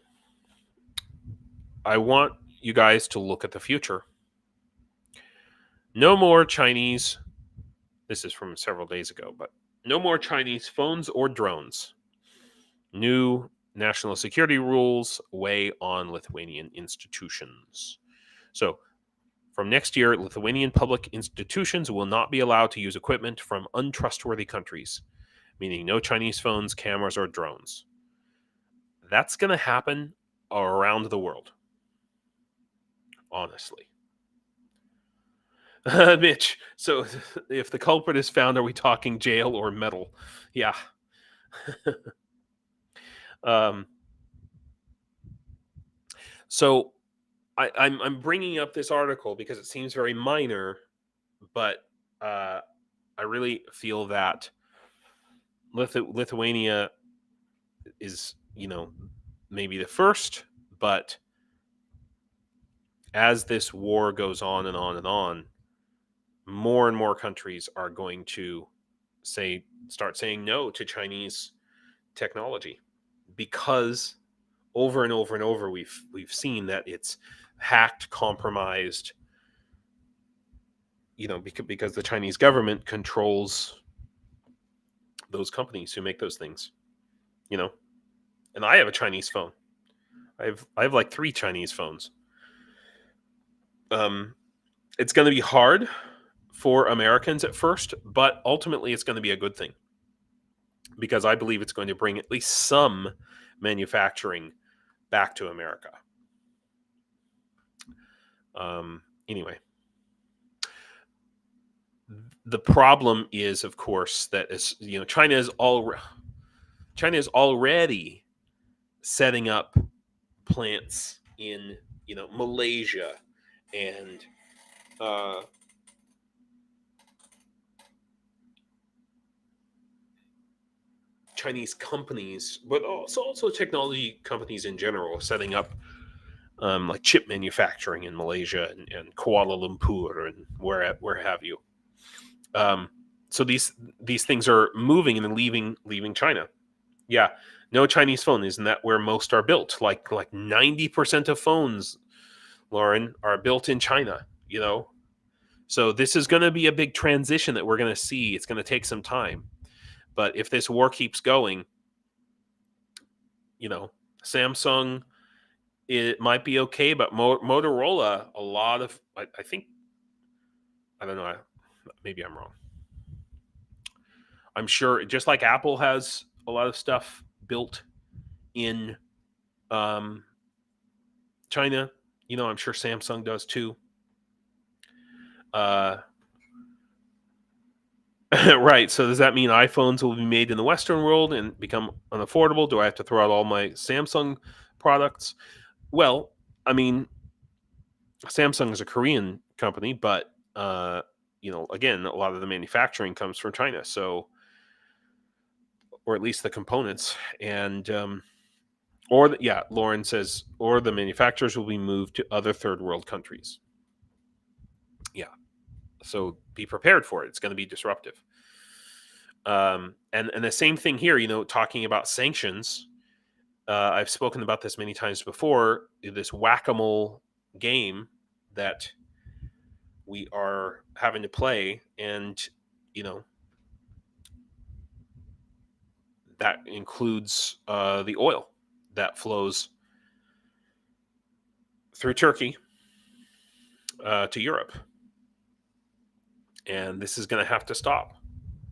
I want you guys to look at the future. No more Chinese. This is from several days ago, but no more Chinese phones or drones. New national security rules weigh on Lithuanian institutions. So, from next year, Lithuanian public institutions will not be allowed to use equipment from untrustworthy countries, meaning no Chinese phones, cameras, or drones. That's going to happen around the world. Honestly. Mitch, so if the culprit is found, are we talking jail or metal? Yeah. So I'm bringing up this article because it seems very minor, but I really feel that Lithuania is, maybe the first, but as this war goes on and on and on, more and more countries are going to start saying no to Chinese technology, because over and over and over we've seen that it's hacked, compromised, because the Chinese government controls those companies who make those things, and I have a Chinese phone. I have like 3 Chinese phones. It's going to be hard for Americans at first, but ultimately it's going to be a good thing, because I believe it's going to bring at least some manufacturing back to America. Anyway, the problem is, of course, that China is already setting up plants in Malaysia and Chinese companies, but also technology companies in general, setting up like chip manufacturing in Malaysia and Kuala Lumpur and where have you. So these things are moving and then leaving China. Yeah, no Chinese phone. Isn't that where most are built? Like 90% of phones, Lauren, are built in China. So this is going to be a big transition that we're going to see. It's going to take some time, but if this war keeps going, Samsung, it might be okay, but Motorola, a lot of I think, I don't know, maybe I'm wrong. I'm sure just like Apple has a lot of stuff built in China, I'm sure Samsung does too. Right. So does that mean iPhones will be made in the Western world and become unaffordable? Do I have to throw out all my Samsung products? Well, I mean, Samsung is a Korean company, but again, a lot of the manufacturing comes from China. So, or at least the components, and Lauren says, or the manufacturers will be moved to other third world countries. Yeah. So be prepared for it. It's going to be disruptive. And the same thing here, talking about sanctions. I've spoken about this many times before, this whack-a-mole game that we are having to play. And, that includes the oil that flows through Turkey to Europe. And this is going to have to stop.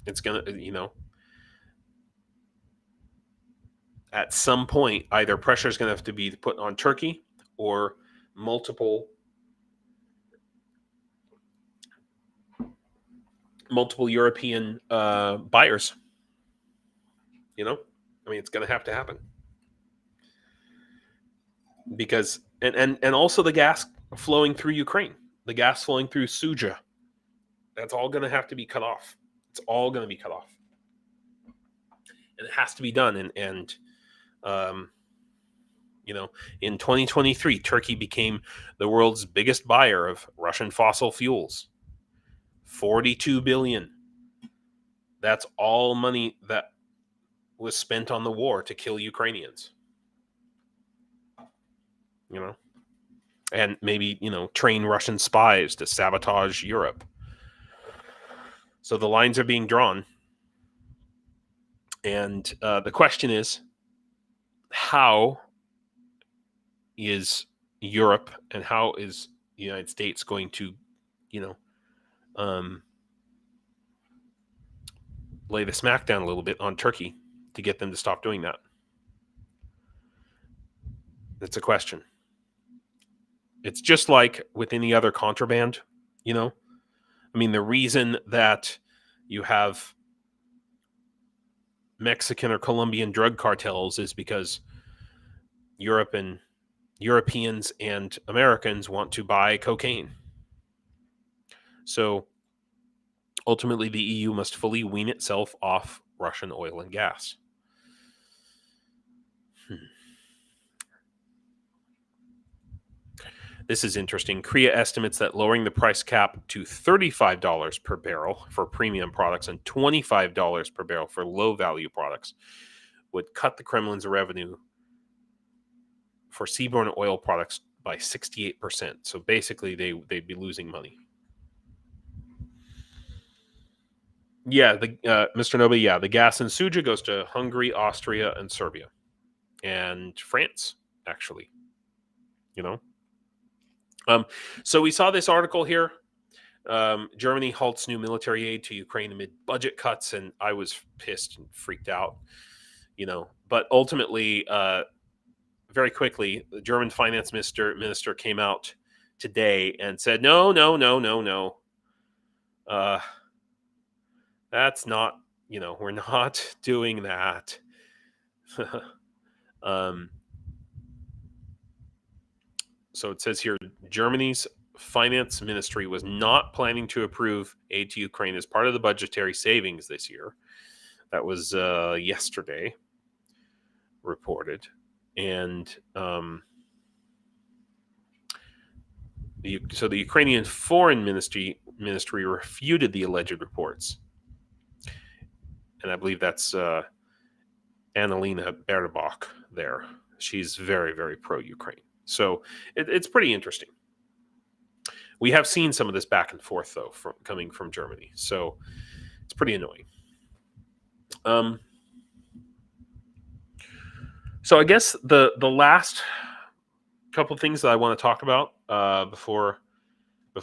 It's going to, at some point, either pressure is going to have to be put on Turkey or multiple European buyers. It's going to have to happen, because and also the gas flowing through Ukraine, the gas flowing through Suja, that's all going to have to be cut off. It's all going to be cut off, and it has to be done. And in 2023, Turkey became the world's biggest buyer of Russian fossil fuels. 42 billion. That's all money that was spent on the war to kill Ukrainians. And maybe, train Russian spies to sabotage Europe. So the lines are being drawn. And the question is, how is Europe and how is the United States going to, lay the smackdown a little bit on Turkey to get them to stop doing that? That's a question. It's just like with any other contraband, the reason that you have Mexican or Colombian drug cartels is because Europeans and Americans want to buy cocaine. So ultimately, the EU must fully wean itself off Russian oil and gas. This is interesting. Korea estimates that lowering the price cap to $35 per barrel for premium products and $25 per barrel for low-value products would cut the Kremlin's revenue for seaborne oil products by 68%. So basically, they'd be losing money. Yeah, Mr. Noba, yeah, the gas in Suja goes to Hungary, Austria, and Serbia. And France, actually. So we saw this article here. Germany halts new military aid to Ukraine amid budget cuts, and I was pissed and freaked out. But ultimately, very quickly, the German finance minister came out today and said, no. That's not, we're not doing that. So it says here, Germany's finance ministry was not planning to approve aid to Ukraine as part of the budgetary savings this year. That was yesterday reported. And So the Ukrainian Foreign Ministry refuted the alleged reports, and I believe that's Annalena Baerbock there. She's very, very pro-Ukraine. So it's pretty interesting. We have seen some of this back and forth, though, coming from Germany. So it's pretty annoying. So I guess the last couple of things that I want to talk about before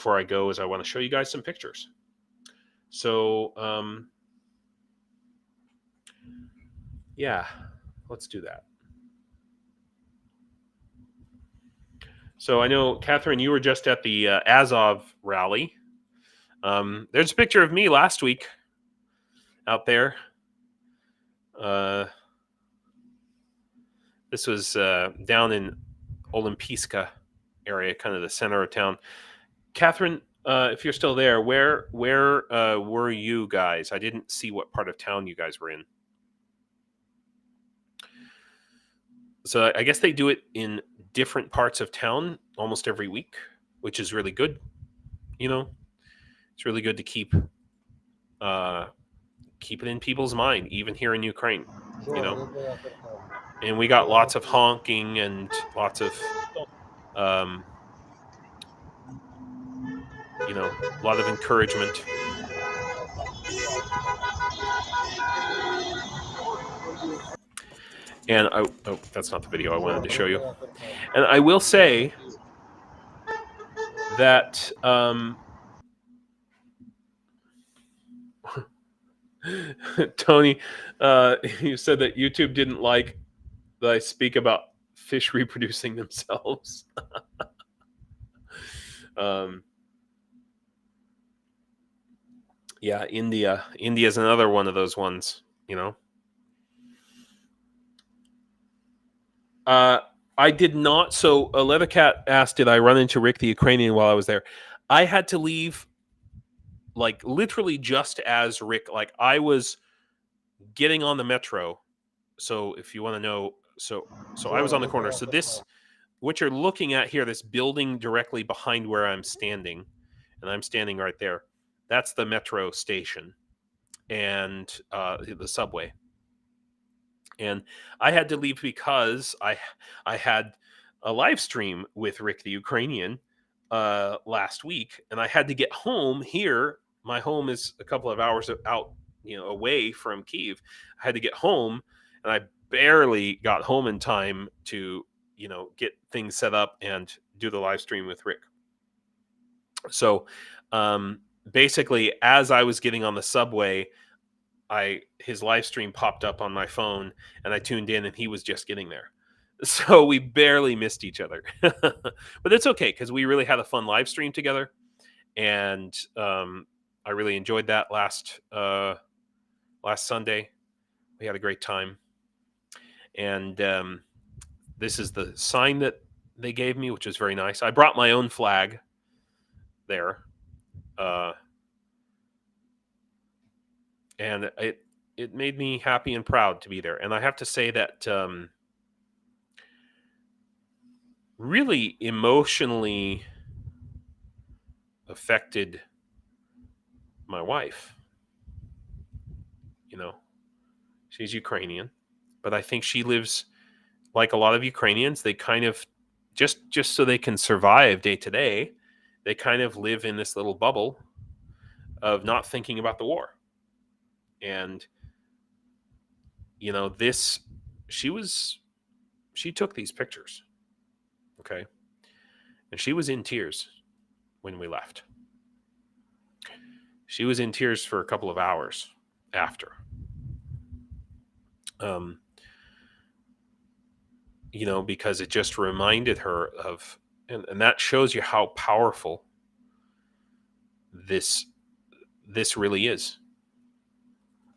I go is I want to show you guys some pictures. So yeah, let's do that. So I know, Catherine, you were just at the Azov rally. There's a picture of me last week out there. This was down in Olimpiska area, kind of the center of town. Catherine, if you're still there, where were you guys? I didn't see what part of town you guys were in. So I guess they do it in different parts of town almost every week, which is really good. You know, it's really good to keep it in people's mind, even here in Ukraine. You know, and we got lots of honking and lots of, you know, a lot of encouragement. And oh, that's not the video I wanted to show you. And I will say that Tony, you said that YouTube didn't like that I speak about fish reproducing themselves. Yeah, India is another one of those ones, you know. I did not. So Leathercat asked, did I run into Rick the Ukrainian while I was there? I had to leave, like, literally just as Rick, like, I was getting on the metro. So if you want to know, so I was on the corner. So this, what you're looking at here, this building directly behind where I'm standing, and I'm standing right there, that's the metro station and the subway. And I had to leave because I had a live stream with Rick the Ukrainian last week, and I had to get home here. My home is a couple of hours out, you know, away from Kyiv. I had to get home, and I barely got home in time to, you know, get things set up and do the live stream with Rick. So basically, as I was getting on the subway, his live stream popped up on my phone, and I tuned in, and he was just getting there. So we barely missed each other. But it's okay, because we really had a fun live stream together, and I really enjoyed that last Sunday. We had a great time. And this is the sign that they gave me, which is very nice. I brought my own flag there. And it made me happy and proud to be there. And I have to say that really emotionally affected my wife. You know, she's Ukrainian, but I think she lives like a lot of Ukrainians. They kind of just so they can survive day to day, they kind of live in this little bubble of not thinking about the war. And you know, she took these pictures, okay, and she was in tears when we left. She was in tears for a couple of hours after. You know, because it just reminded her of, and that shows you how powerful this really is.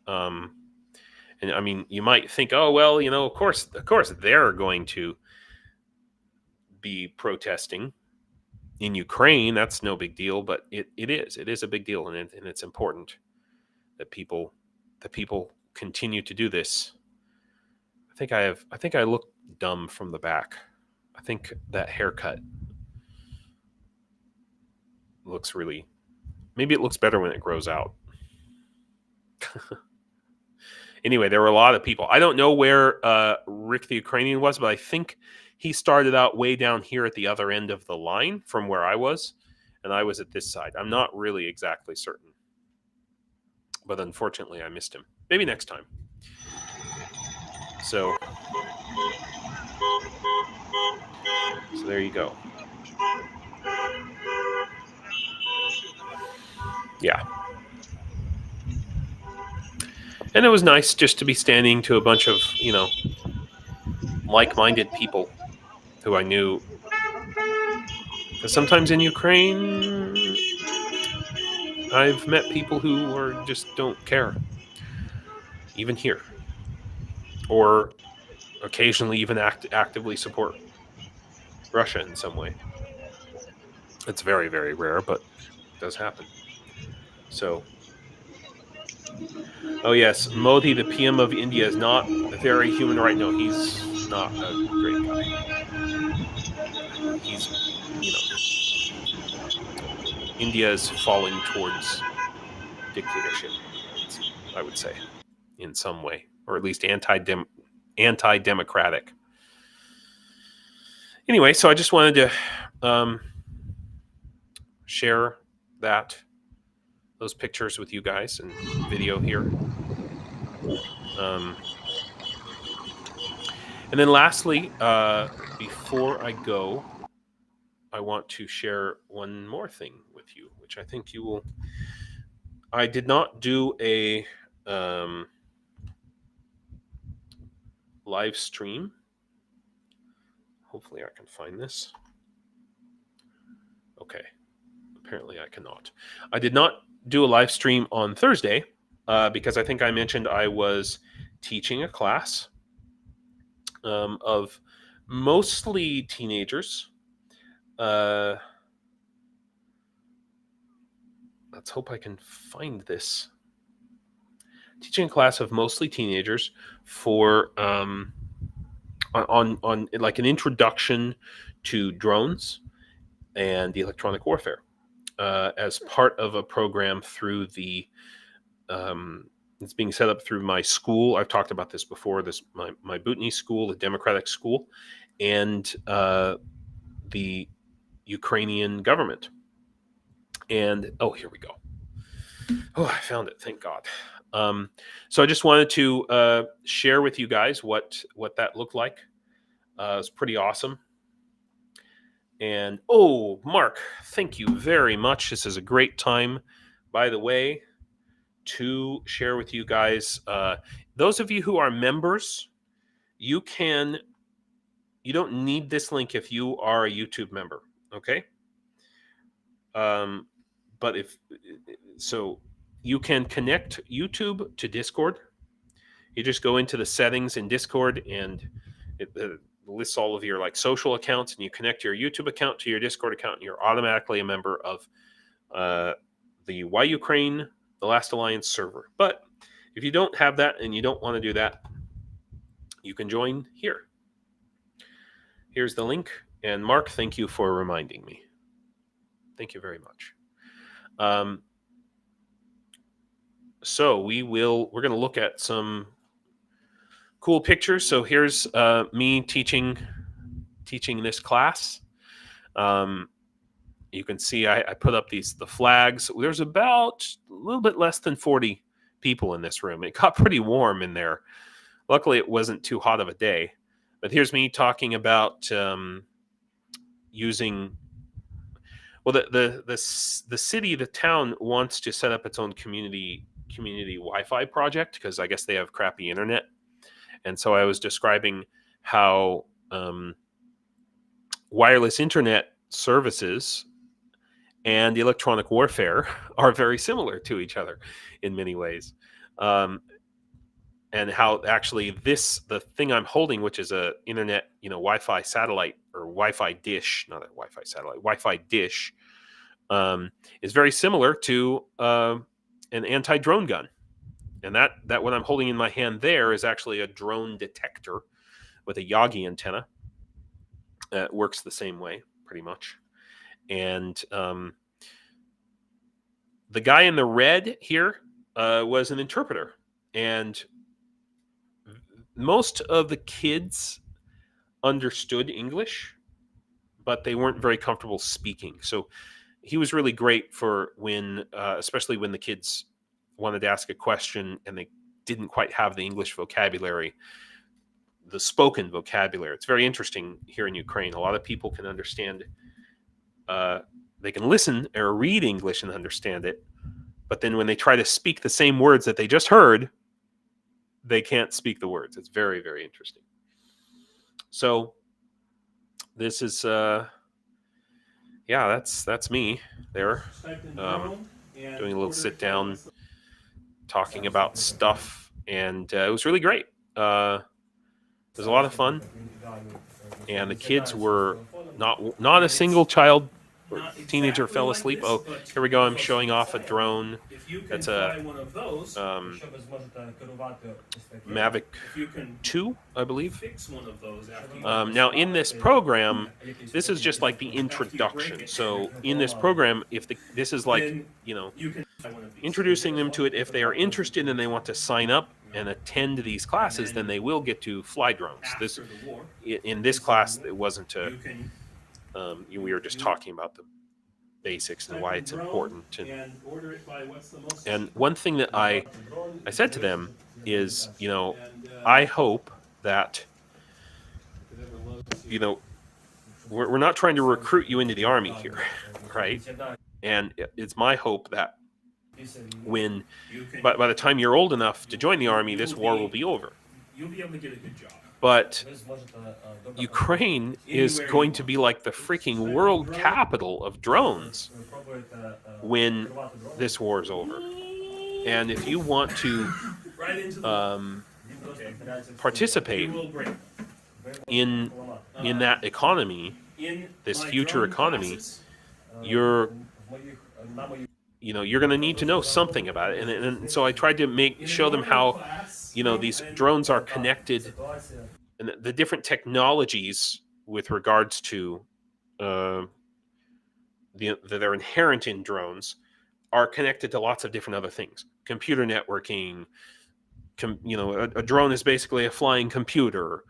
And I mean, you might think, oh well, you know, of course they're going to be protesting in Ukraine. That's no big deal, but it is a big deal, and it's important that people continue to do this. I think I look dumb from the back. I think that haircut looks really, maybe it looks better when it grows out. Anyway, there were a lot of people. I don't know where Rick the Ukrainian was, but I think he started out way down here at the other end of the line from where I was, and I was at this side. I'm not really exactly certain, but unfortunately I missed him. Maybe next time. So there you go. Yeah. And it was nice just to be standing to a bunch of, like-minded people who I knew. Because sometimes in Ukraine, I've met people who just don't care. Even here. Or occasionally even actively support Russia in some way. It's very, very rare, but it does happen. So, oh yes, Modi, the PM of India, is not a very human right. No, he's not a great guy. He's, India is falling towards dictatorship, I would say, in some way, or at least anti-democratic. Anyway, so I just wanted to share those pictures with you guys and video here. And then lastly, before I go, I want to share one more thing with you, which I think you will. I did not do a live stream. Hopefully I can find this. Okay. Apparently I cannot. I did not do a live stream on Thursday because I think I mentioned I was teaching a class of mostly teenagers. Let's hope I can find this. Teaching a class of mostly teenagers for on like an introduction to drones and the electronic warfare as part of a program through the it's being set up through my school. I've talked about this before. My Butny school, the Democratic school, and the Ukrainian government. And here we go. Oh, I found it. Thank God. So I just wanted to share with you guys what that looked like. It's pretty awesome. And Mark, thank you very much. This is a great time, by the way, to share with you guys. Those of you who are members, you don't need this link if you are a YouTube member, okay? But you can connect YouTube to Discord. You just go into the settings in Discord and it lists all of your social accounts, and you connect your YouTube account to your Discord account, and you're automatically a member of the Why Ukraine, the Last Alliance server. But if you don't have that and you don't want to do that, you can join here. Here's the link. And Mark, thank you for reminding me. Thank you very much. So we're going to look at some cool pictures. So here's me teaching this class. You can see I put up the flags. There's about a little bit less than 40 people in this room. It got pretty warm in there. Luckily, it wasn't too hot of a day. But here's me talking about using. Well, the city, the town wants to set up its own community Wi-Fi project because I guess they have crappy internet. And so I was describing how wireless internet services and electronic warfare are very similar to each other in many ways. And how actually the thing I'm holding, which is a internet, Wi-Fi satellite or Wi-Fi dish, not a Wi-Fi satellite, Wi-Fi dish, is very similar to an anti-drone gun. And that what I'm holding in my hand there is actually a drone detector with a Yagi antenna. It works the same way, pretty much. And The guy in the red here was an interpreter, and most of the kids understood English, but they weren't very comfortable speaking. So he was really great for when, especially when the kids wanted to ask a question and they didn't quite have the English vocabulary, the spoken vocabulary. It's very interesting here in Ukraine. A lot of people can understand, they can listen or read English and understand it, but then when they try to speak the same words that they just heard, they can't speak the words. It's very, very interesting. So this is, yeah, that's me there, doing a little sit down, talking about stuff, and it was really great. It was a lot of fun, and the kids were not a single child or teenager fell asleep. Oh, here we go. I'm showing off a drone. That's a Mavic 2, I believe. Now, in this program, this is just like the introduction. So, in this program, this is like, introducing them to it. If they are interested and they want to sign up and attend these classes, then they will get to fly drones. In this class, it wasn't we were just talking about the basics and why it's important. And one thing that I said to them is, I hope that, we're not trying to recruit you into the army here, right? And it's my hope that when, by the time you're old enough to join the army, this war will be over. You'll be able to get a good job. But Ukraine is going to be like the freaking world capital of drones when this war is over. And if you want to participate in that economy, this future economy, you're going to need to know something about it. And so I tried to show them how, these drones are connected, and the different technologies with regards to that are inherent in drones are connected to lots of different other things. Computer networking, a drone is basically a flying computer.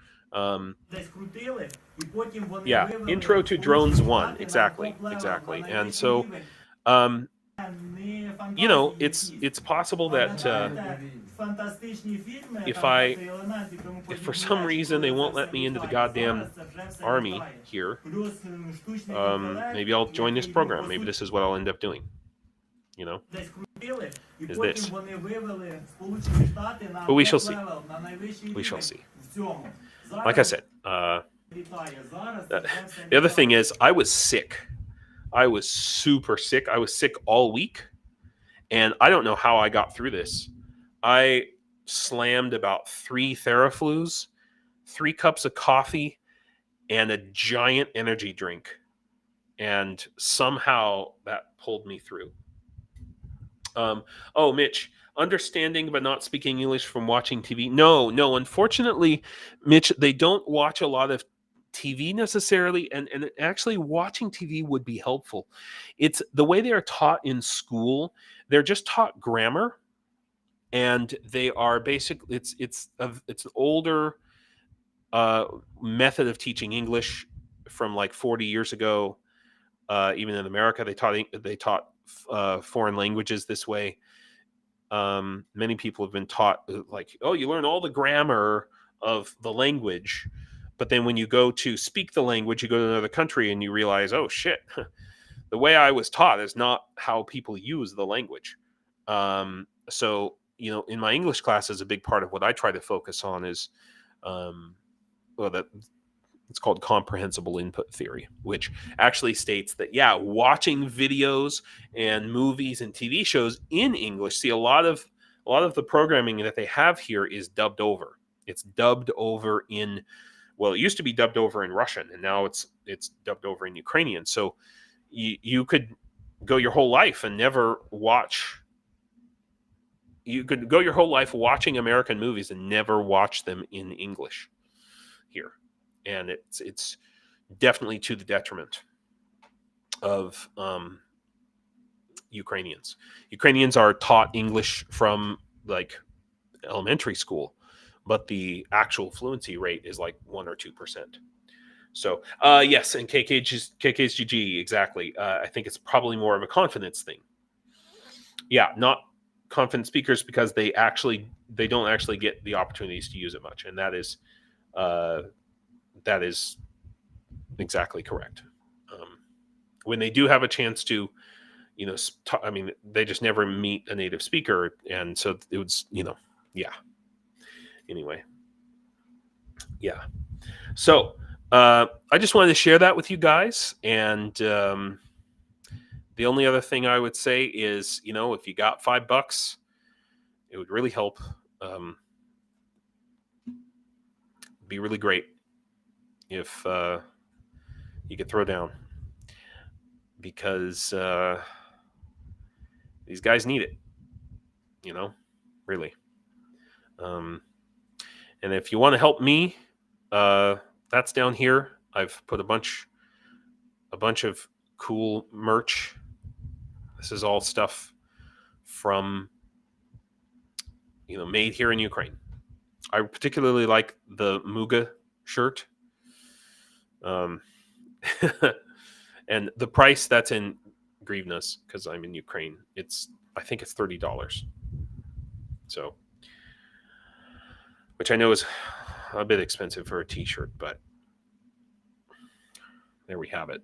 Yeah, Intro to Drones 1, exactly. And so, it's possible that if for some reason they won't let me into the goddamn army here, maybe I'll join this program. Maybe this is what I'll end up doing. Is this. But we shall see. We shall see. Like I said, the other thing is I was sick. I was super sick. I was sick all week. And I don't know how I got through this. I slammed about 3 Theraflus, 3 cups of coffee, and a giant energy drink. And somehow that pulled me through. Mitch, understanding but not speaking English from watching TV. No, unfortunately, Mitch, they don't watch a lot of TV necessarily, and actually watching TV would be helpful. It's the way they are taught in school. They're just taught grammar, and they are basically it's an older method of teaching English from like 40 years ago. Even in America, they taught foreign languages this way. Many people have been taught you learn all the grammar of the language, but then when you go to speak the language, you go to another country and you realize, oh shit, the way I was taught is not how people use the language. So in my English classes, a big part of what I try to focus on is, it's called comprehensible input theory, which actually states that, watching videos and movies and TV shows in English, see a lot of the programming that they have here is dubbed over. It's dubbed over in, it used to be dubbed over in Russian, and now it's dubbed over in Ukrainian. So you could go your whole life and never watch. You could go your whole life watching American movies and never watch them in English here. And it's definitely to the detriment of Ukrainians. Ukrainians are taught English from like elementary school, but the actual fluency rate is like 1 or 2%. So yes, and KKGG, exactly. I think it's probably more of a confidence thing. Yeah, not confident speakers because they don't actually get the opportunities to use it much, and that is exactly correct. When they do have a chance to, I mean, they just never meet a native speaker, and so it was, yeah. Anyway, yeah. So I just wanted to share that with you guys, and the only other thing I would say is, if you got $5, it would really help. Be really great if you could throw down, because these guys need it, really. And if you want to help me, that's down here. I've put a bunch of cool merch. This is all stuff from, made here in Ukraine. I particularly like the Muga shirt. And the price, that's in hryvnias because I'm in Ukraine. I think it's $30. So, which I know is a bit expensive for a t-shirt, but there we have it.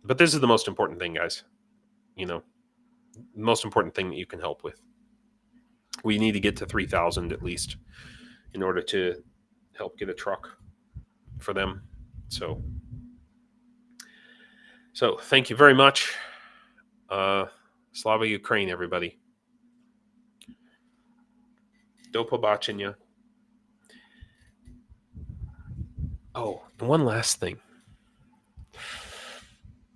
But this is the most important thing, guys. The most important thing that you can help with. We need to get to 3,000 at least in order to help get a truck for them. So thank you very much. Slava Ukraine, everybody. Do pobачення. Oh, and one last thing.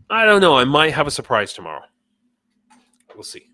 I don't know. I might have a surprise tomorrow. We'll see.